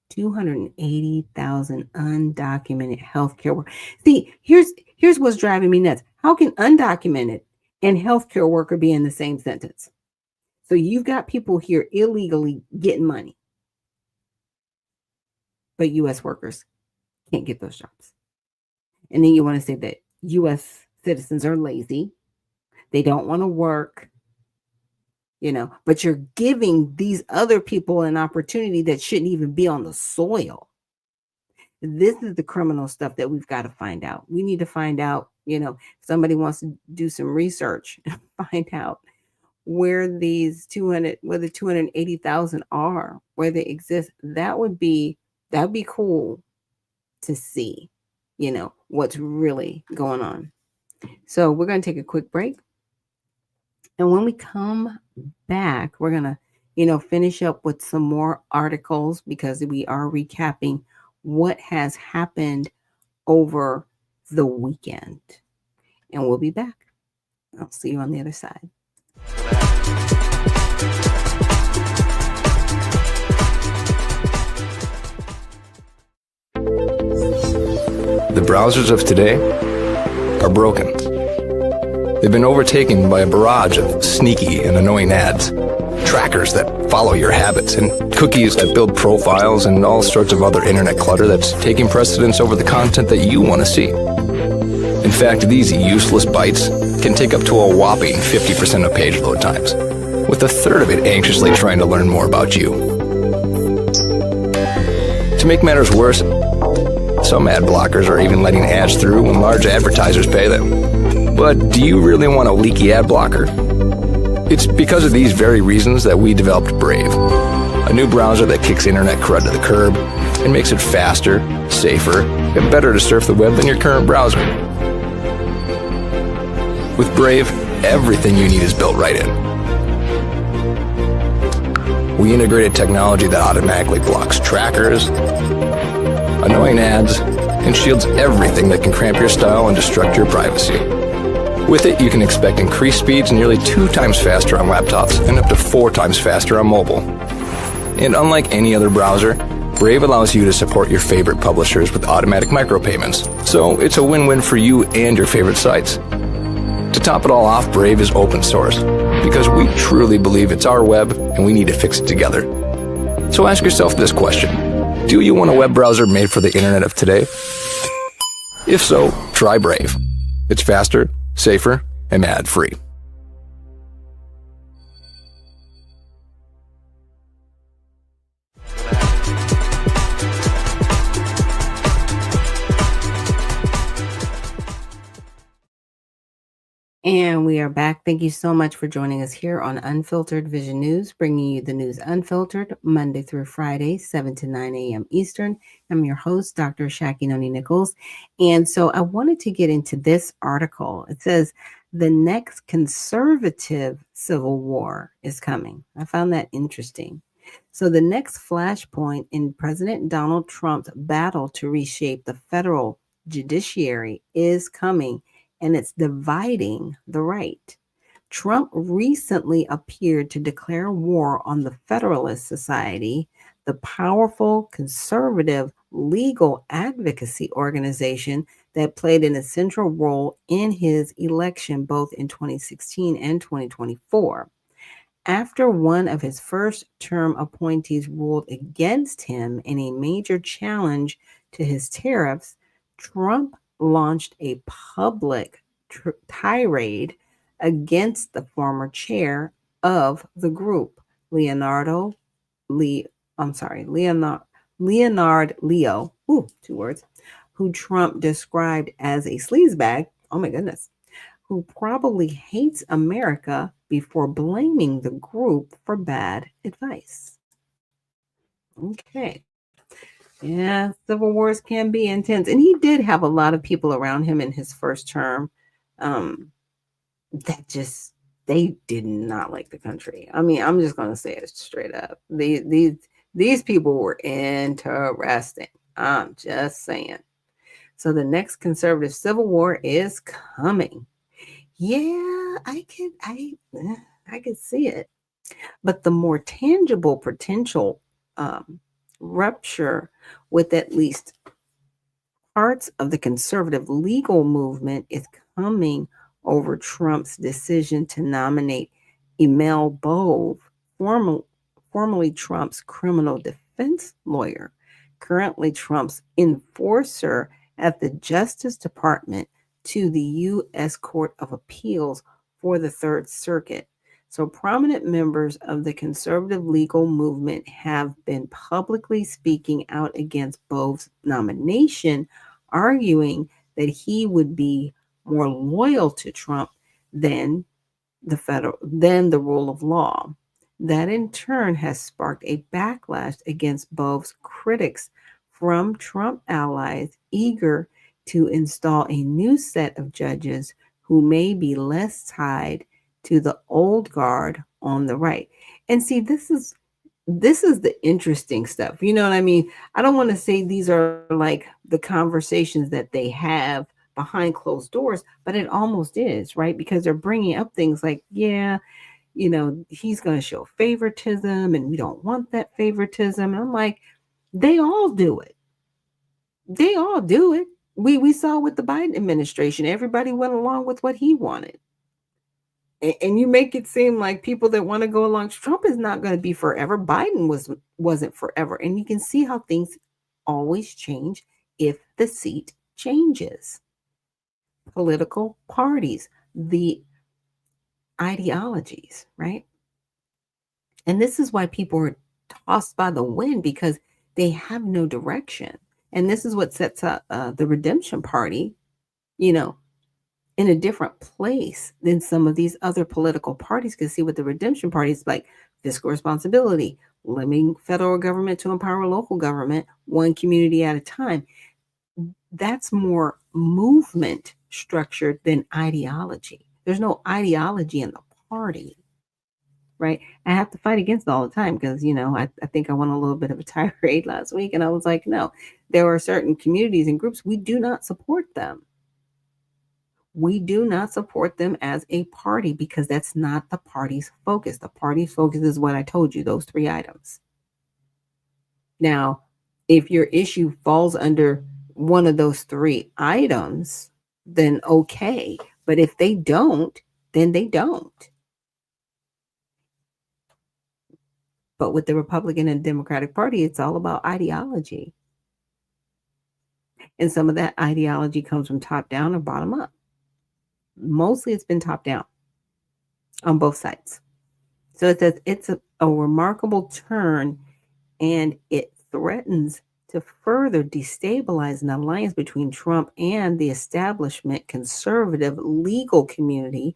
280,000 undocumented healthcare workers. See, here's what's driving me nuts. How can undocumented and healthcare worker be in the same sentence? So you've got people here illegally getting money, but U.S. workers can't get those jobs. And then you want to say that U.S. citizens are lazy. They don't want to work, but you're giving these other people an opportunity that shouldn't even be on the soil. This is the criminal stuff that we've got to find out. We need to find out, if somebody wants to do some research and find out where the 280,000 are, where they exist. That'd be cool to see, what's really going on. So we're going to take a quick break. And when we come back, we're going to, finish up with some more articles because we are recapping what has happened over the weekend. And we'll be back. I'll see you on the other side. The browsers of today are broken. They've been overtaken by a barrage of sneaky and annoying ads, trackers that follow your habits, and cookies that build profiles, and all sorts of other internet clutter that's taking precedence over the content that you want to see. In fact, these useless bytes can take up to a whopping 50% of page load times, with a third of it anxiously trying to learn more about you. To make matters worse, some ad blockers are even letting ads through when large advertisers pay them. But do you really want a leaky ad blocker? It's because of these very reasons that we developed Brave, a new browser that kicks internet crud to the curb and makes it faster, safer, and better to surf the web than your current browser. With Brave, everything you need is built right in. We integrated technology that automatically blocks trackers, annoying ads, and shields everything that can cramp your style and destruct your privacy. With it, you can expect increased speeds nearly 2 times faster on laptops and up to 4 times faster on mobile. And unlike any other browser, Brave allows you to support your favorite publishers with automatic micropayments, so it's a win-win for you and your favorite sites. To top it all off, Brave is open source, because we truly believe it's our web and we need to fix it together. So ask yourself this question: do you want a web browser made for the internet of today? If so, try Brave. It's faster, safer, and ad-free. And we are back. Thank you so much for joining us here on Unfiltered Vision News, bringing you the news unfiltered Monday through Friday, 7 to 9 a.m. Eastern. I'm your host, Dr. Ashaki Noni Nichols. And so I wanted to get into this article. It says, the next conservative civil war is coming. I found that interesting. So the next flashpoint in President Donald Trump's battle to reshape the federal judiciary is coming, and it's dividing the right. Trump recently appeared to declare war on the Federalist Society, the powerful conservative legal advocacy organization that played an essential role in his election both in 2016 and 2024. After one of his first-term appointees ruled against him in a major challenge to his tariffs, Trump launched a public tirade against the former chair of the group, Leonard Leo, 2 words, who Trump described as a sleazebag, oh my goodness, who probably hates America, before blaming the group for bad advice. Okay. Yeah, civil wars can be intense. And he did have a lot of people around him in his first term they did not like the country. I mean, I'm just going to say it straight up. These people were interesting. I'm just saying. So the next conservative civil war is coming. Yeah, I could see it. But the more tangible potential rupture with at least parts of the conservative legal movement is coming over Trump's decision to nominate Emil Bove, formerly Trump's criminal defense lawyer, currently Trump's enforcer at the Justice Department, to the U.S. Court of Appeals for the Third Circuit. So prominent members of the conservative legal movement have been publicly speaking out against Bove's nomination, arguing that he would be more loyal to Trump than the rule of law. That in turn has sparked a backlash against Bove's critics from Trump allies eager to install a new set of judges who may be less tied to the old guard on the right. And see, this is the interesting stuff. You know what I mean? I don't want to say these are like the conversations that they have behind closed doors, but it almost is, right? Because they're bringing up things like, yeah, you know, he's going to show favoritism and we don't want that favoritism. And I'm like, they all do it. They all do it. We saw with the Biden administration, everybody went along with what he wanted. And you make it seem like people that want to go along, Trump is not going to be forever. Biden wasn't forever. And you can see how things always change if the seat changes. Political parties, the ideologies, right? And this is why people are tossed by the wind, because they have no direction. And this is what sets up the Redemption Party, you know, in a different place than some of these other political parties. Because see, with the redemption parties, like fiscal responsibility, limiting federal government to empower local government, one community at a time. That's more movement structured than ideology. There's no ideology in the party, right? I have to fight against it all the time because, I think I went a little bit of a tirade last week, and I was like, no, there are certain communities and groups, we do not support them. We do not support them as a party because that's not the party's focus. The party's focus is what I told you, those 3 items. Now, if your issue falls under one of those 3 items, then okay. But if they don't, then they don't. But with the Republican and Democratic Party, it's all about ideology. And some of that ideology comes from top down or bottom up. Mostly it's been top down on both sides. So it's a remarkable turn, and it threatens to further destabilize an alliance between Trump and the establishment conservative legal community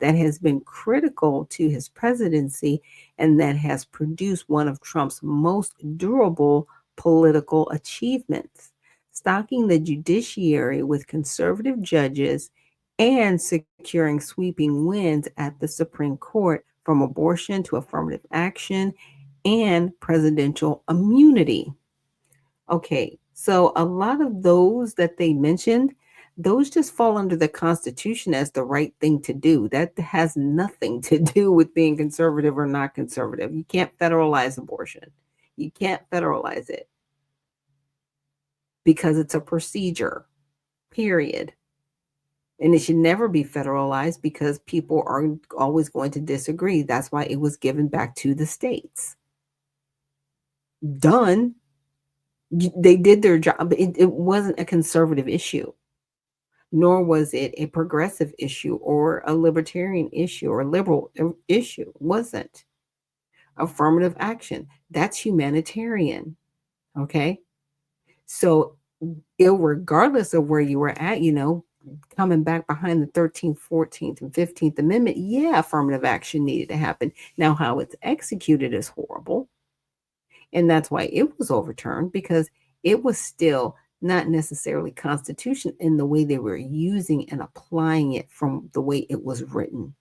that has been critical to his presidency and that has produced one of Trump's most durable political achievements, stocking the judiciary with conservative judges and securing sweeping wins at the Supreme Court, from abortion to affirmative action and presidential immunity. Okay, so a lot of those that they mentioned, those just fall under the Constitution as the right thing to do. That has nothing to do with being conservative or not conservative. You can't federalize abortion. You can't federalize it because it's a procedure, period. And it should never be federalized because people are always going to disagree. That's why it was given back to the states. Done. They did their job. It wasn't a conservative issue, nor was it a progressive issue or a libertarian issue or a liberal issue. It wasn't. Affirmative action, that's humanitarian. Okay. So regardless of where you were at, coming back behind the 13th, 14th, and 15th Amendment, yeah, affirmative action needed to happen. Now, how it's executed is horrible. And that's why it was overturned, because it was still not necessarily constitution in the way they were using and applying it from the way it was written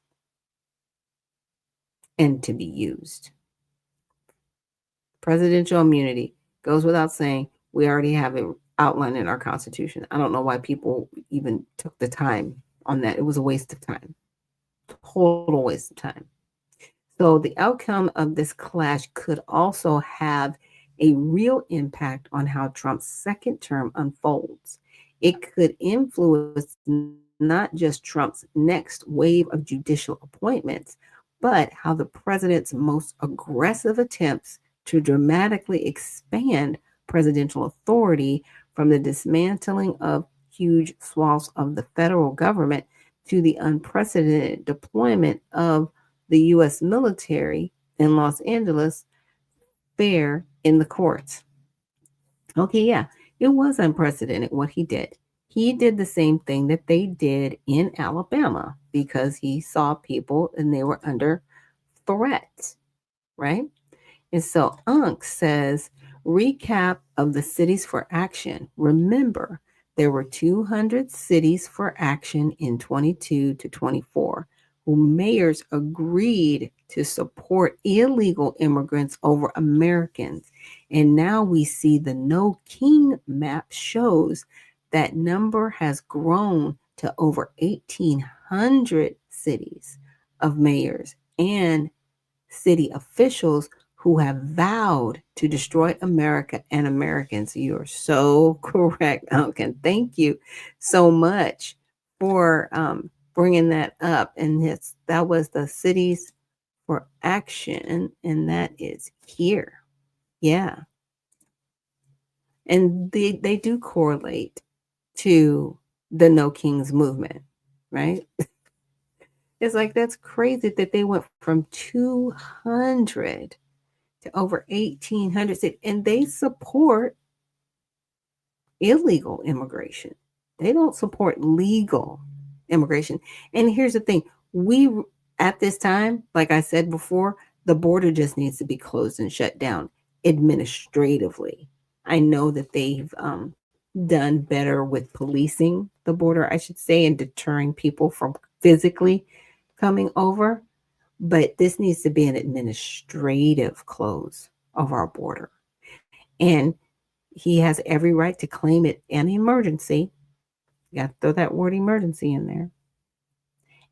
and to be used. Presidential immunity goes without saying. We already have it outlined in our Constitution. I don't know why people even took the time on that. It was a waste of time. Total waste of time. So the outcome of this clash could also have a real impact on how Trump's second term unfolds. It could influence not just Trump's next wave of judicial appointments, but how the president's most aggressive attempts to dramatically expand presidential authority, from the dismantling of huge swaths of the federal government to the unprecedented deployment of the U.S. military in Los Angeles, fare in the courts. Okay, yeah, it was unprecedented what he did. He did the same thing that they did in Alabama because he saw people and they were under threat, right? And so Unc says, recap of the cities for action. Remember, there were 200 cities for action in 22 to 24, who mayors agreed to support illegal immigrants over Americans. And now we see the No King map shows that number has grown to over 1,800 cities of mayors and city officials who have vowed to destroy America and Americans. You're so correct, Duncan. Thank you so much for bringing that up. And that was the Cities for Action, and that is here. Yeah. And they do correlate to the No Kings movement, right? It's like, that's crazy that they went from 200 to over 1,800, and they support illegal immigration. They don't support legal immigration. And here's the thing, we at this time, like I said before, the border just needs to be closed and shut down administratively. I know that they've done better with policing the border, I should say, and deterring people from physically coming over. But this needs to be an administrative close of our border. And he has every right to claim it an emergency. You got to throw that word emergency in there.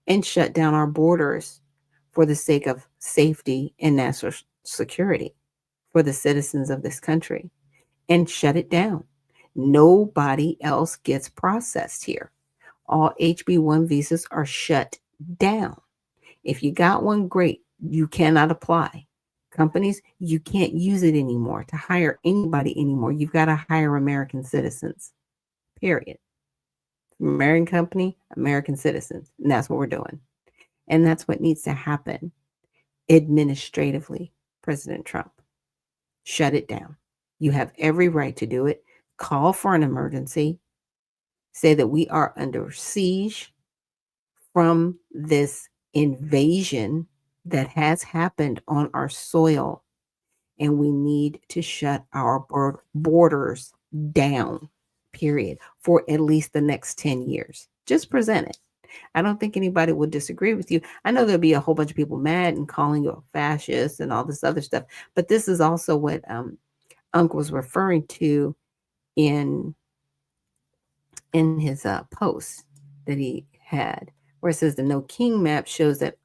And shut down our borders for the sake of safety and national security for the citizens of this country. And shut it down. Nobody else gets processed here. All HB1 visas are shut down. If you got one, great. You cannot apply. Companies, you can't use it anymore to hire anybody anymore. You've got to hire American citizens, period. American company, American citizens. And that's what we're doing. And that's what needs to happen administratively, President Trump. Shut it down. You have every right to do it. Call for an emergency. Say that we are under siege from this invasion that has happened on our soil, and we need to shut our borders down, period, for at least the next 10 years. Just present it. I don't think anybody would disagree with you. I know there'll be a whole bunch of people mad and calling you a fascist and all this other stuff, but this is also what Unc was referring to in his post that he had, where it says the No King map shows that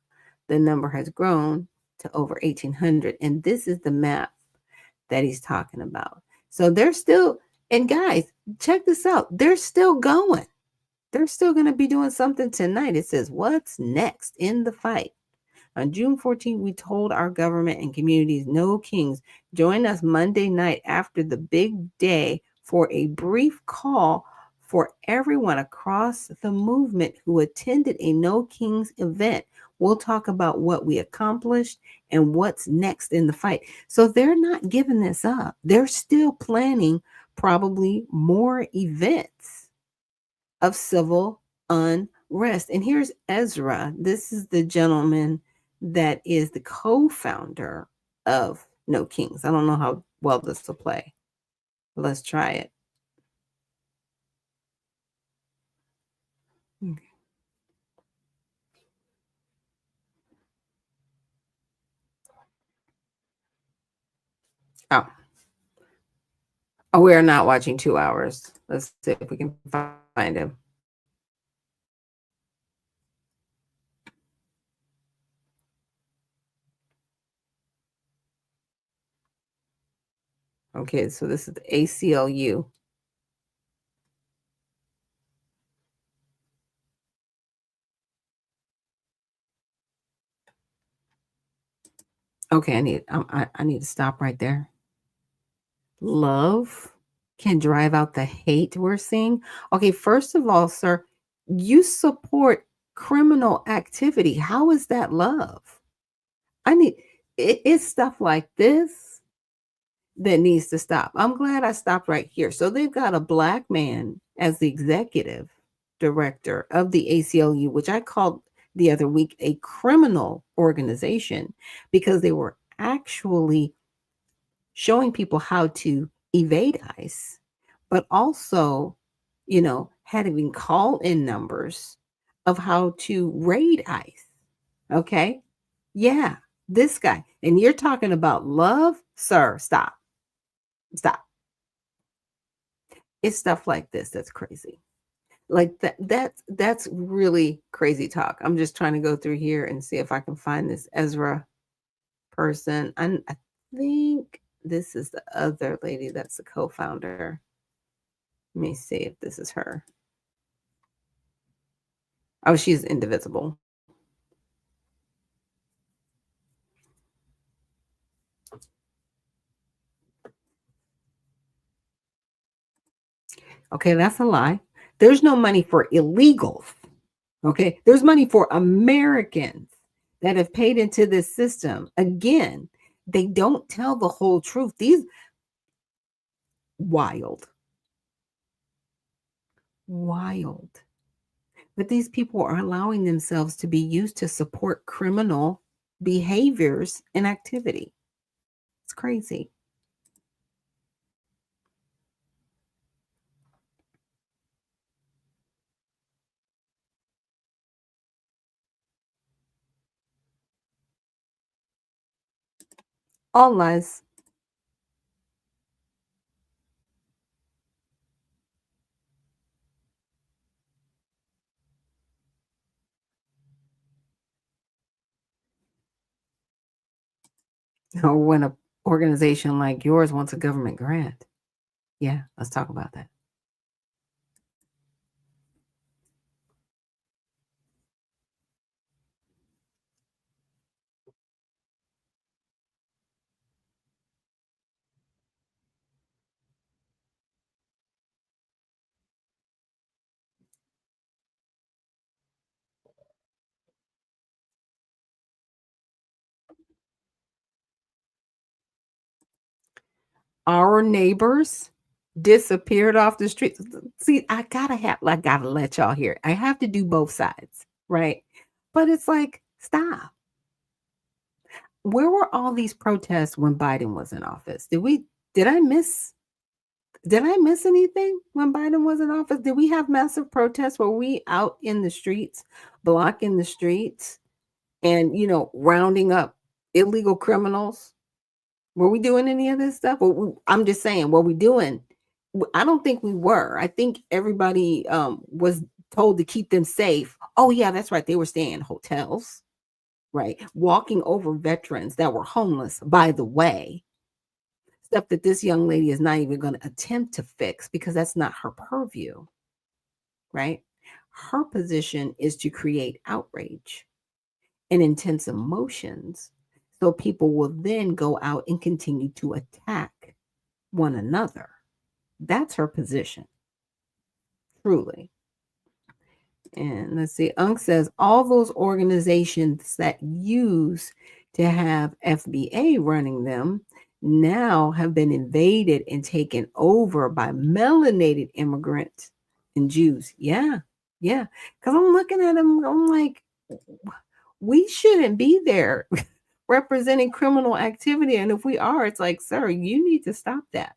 the number has grown to over 1,800. And this is the map that he's talking about. So they're still, and guys, check this out. They're still going. They're still going to be doing something tonight. It says, what's next in the fight? On June 14th, we told our government and communities, no kings, join us Monday night after the big day for a brief call for everyone across the movement who attended a No Kings event. We'll talk about what we accomplished and what's next in the fight. So they're not giving this up. They're still planning probably more events of civil unrest. And here's Ezra. This is the gentleman that is the co-founder of No Kings. I don't know how well this will play. Let's try it. Okay. Oh, we are not watching 2 hours. Let's see if we can find him. Okay, so this is the ACLU. Okay, I need to stop right there. Love can drive out the hate we're seeing. Okay, first of all, sir, you support criminal activity. How is that love? It's stuff like this that needs to stop. I'm glad I stopped right here. So they've got a black man as the executive director of the ACLU, which I called the other week a criminal organization, because they were actually showing people how to evade ICE, but also, having call-in numbers of how to raid ICE. Okay? Yeah, this guy. And you're talking about love? Sir, stop. Stop. It's stuff like this that's crazy. Like that's really crazy talk. I'm just trying to go through here and see if I can find this Ezra person. I think this is the other lady that's the co-founder. Let me see if this is her. Oh, she's indivisible. Okay, that's a lie. There's no money for illegals. Okay, there's money for Americans that have paid into this system. Again, they don't tell the whole truth. These wild. But these people are allowing themselves to be used to support criminal behaviors and activity. It's crazy. All lies. Or when a organization like yours wants a government grant. Yeah, let's talk about that. Our neighbors disappeared off the street. See, I gotta let y'all hear. I have to do both sides, right? But it's like, stop. Where were all these protests when Biden was in office? Did I miss anything when Biden was in office? Did we have massive protests? Were we out in the streets, blocking the streets and, rounding up illegal criminals? Were we doing any of this stuff? I'm just saying, were we doing? I don't think we were. I think everybody was told to keep them safe. Oh, yeah, that's right. They were staying in hotels, right? Walking over veterans that were homeless, by the way. Stuff that this young lady is not even going to attempt to fix because that's not her purview, right? Her position is to create outrage and intense emotions so people will then go out and continue to attack one another. That's her position, truly. And let's see, Unk says all those organizations that used to have FBA running them now have been invaded and taken over by melanated immigrants and Jews. Yeah, yeah. Because I'm looking at them, I'm like, we shouldn't be there representing criminal activity. And if we are, it's like, sir, you need to stop that.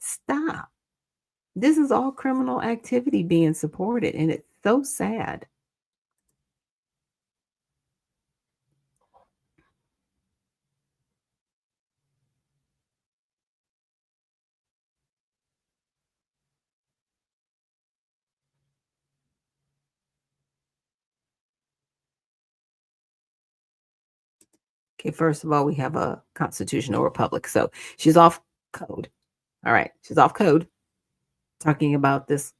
Stop. This is all criminal activity being supported, and it's so sad. Okay, first of all, we have a constitutional republic. So she's off code. All right, she's off code talking about this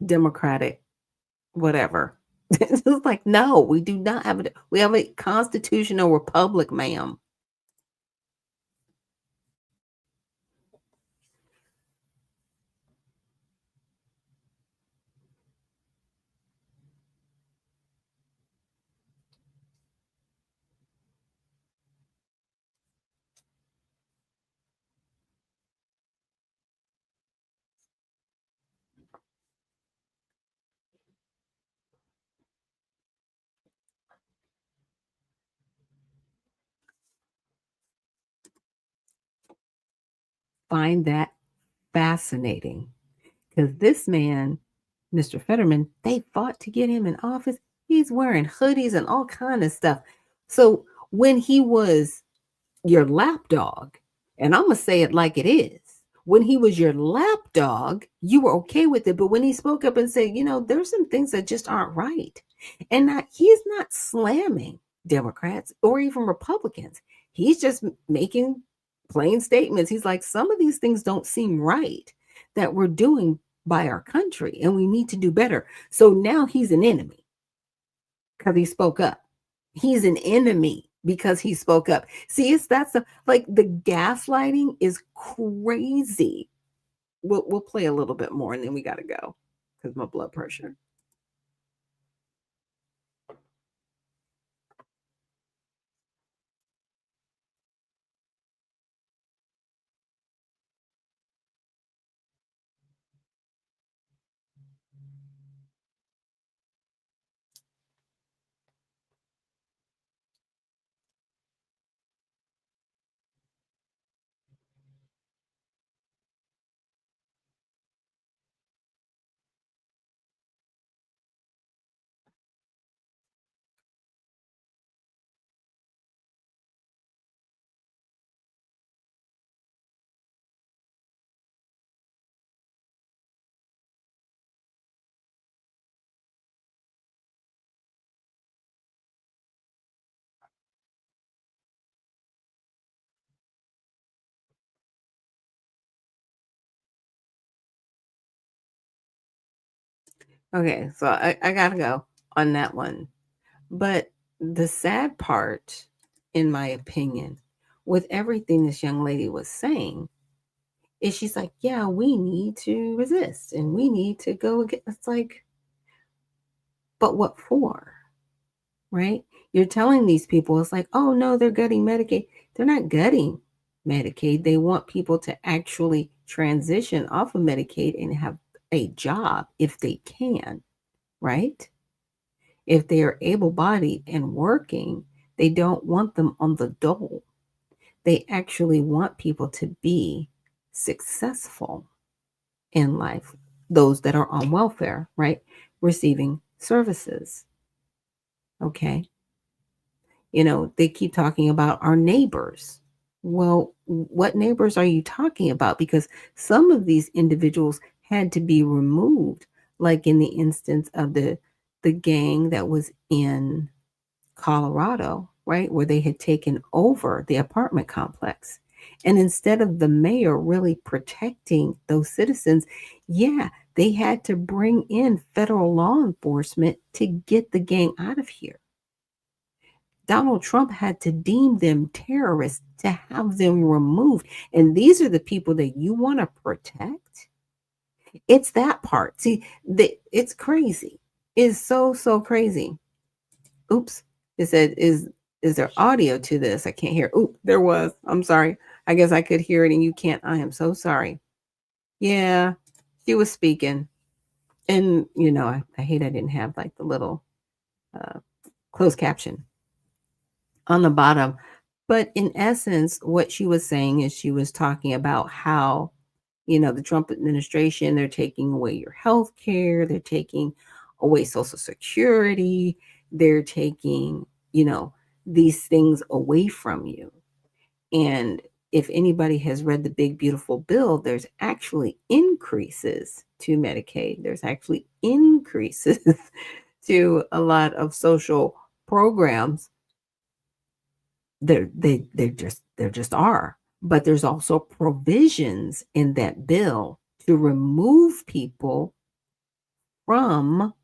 democratic whatever. It's just like, no, we do not have it. We have a constitutional republic, ma'am. Find that fascinating because this man, Mr. Fetterman, they fought to get him in office. He's wearing hoodies and all kind of stuff. So when he was your lapdog, and I'm gonna say it like it is. When he was your lapdog, you were okay with it. But when he spoke up and said, there's some things that just aren't right, and he's not slamming Democrats or even Republicans. He's just making plain statements. He's like, some of these things don't seem right that we're doing by our country, and we need to do better. So now he's an enemy because he spoke up. He's an enemy because he spoke up. See, like the gaslighting is crazy. We'll play a little bit more and then we got to go because my blood pressure. Okay, so I gotta go on that one. But the sad part, in my opinion, with everything this young lady was saying, is she's like, yeah, we need to resist and we need to go again. It's like, but what for? Right? You're telling these people, it's like, oh no, they're gutting Medicaid. They're not gutting Medicaid. They want people to actually transition off of Medicaid and have a job if they can, right? If they are able-bodied and working, they don't want them on the dole. They actually want people to be successful in life, those that are on welfare, right? Receiving services. Okay. They keep talking about our neighbors. Well, what neighbors are you talking about? Because some of these individuals had to be removed, like in the instance of the gang that was in Colorado, right, where they had taken over the apartment complex. And instead of the mayor really protecting those citizens, yeah, they had to bring in federal law enforcement to get the gang out of here. Donald Trump had to deem them terrorists to have them removed. And these are the people that you want to protect? It's that part. See, it's crazy. It's so crazy. Oops. It said, is there audio to this? I can't hear. Oop, there was. I'm sorry. I guess I could hear it and you can't. I am so sorry. Yeah, she was speaking. And, I hate I didn't have like the little closed caption on the bottom. But in essence, what she was saying is she was talking about how, the Trump administration, they're taking away your health care, they're taking away Social Security, they're taking, these things away from you. And if anybody has read the Big Beautiful Bill, there's actually increases to Medicaid. There's actually increases to a lot of social programs. There just are. But there's also provisions in that bill to remove people from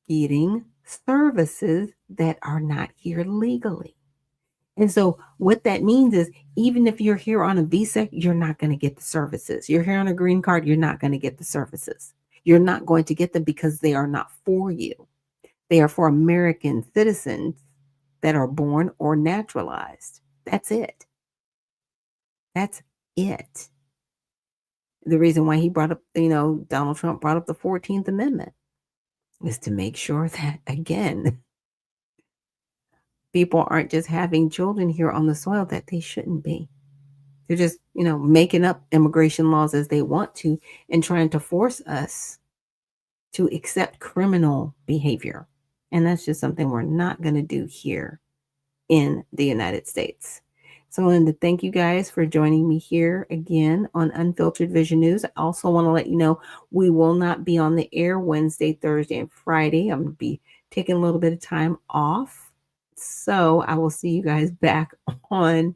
getting services that are not here legally. And so what that means is, even if you're here on a visa, you're not going to get the services. You're here on a green card, you're not going to get the services. You're not going to get them because they are not for you. They are for American citizens that are born or naturalized. That's it. That's it. The reason why he brought up, Donald Trump brought up the 14th Amendment is to make sure that, again, people aren't just having children here on the soil that they shouldn't be. They're just, making up immigration laws as they want to and trying to force us to accept criminal behavior. And that's just something we're not going to do here in the United States. So I wanted to thank you guys for joining me here again on Unfiltered Vision News. I also want to let you know we will not be on the air Wednesday, Thursday, and Friday. I'm going to be taking a little bit of time off. So I will see you guys back on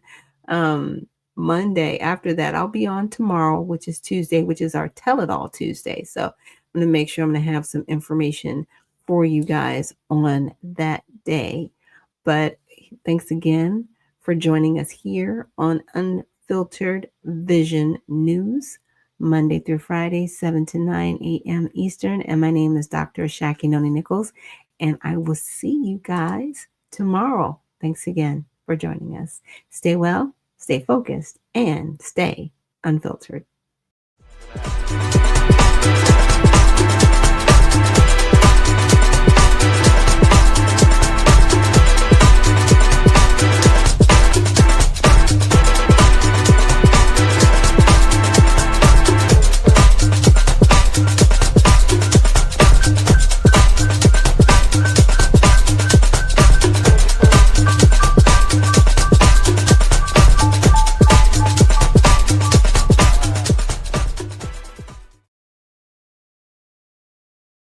Monday. After that, I'll be on tomorrow, which is Tuesday, which is our Tell It All Tuesday. So I'm going to make sure I'm going to have some information for you guys on that day. But thanks again for joining us here on Unfiltered Vision News, Monday through Friday, 7 to 9 a.m. Eastern. And my name is Dr. Ashaki Noni Nichols, and I will see you guys tomorrow. Thanks again for joining us. Stay well, stay focused, and stay unfiltered.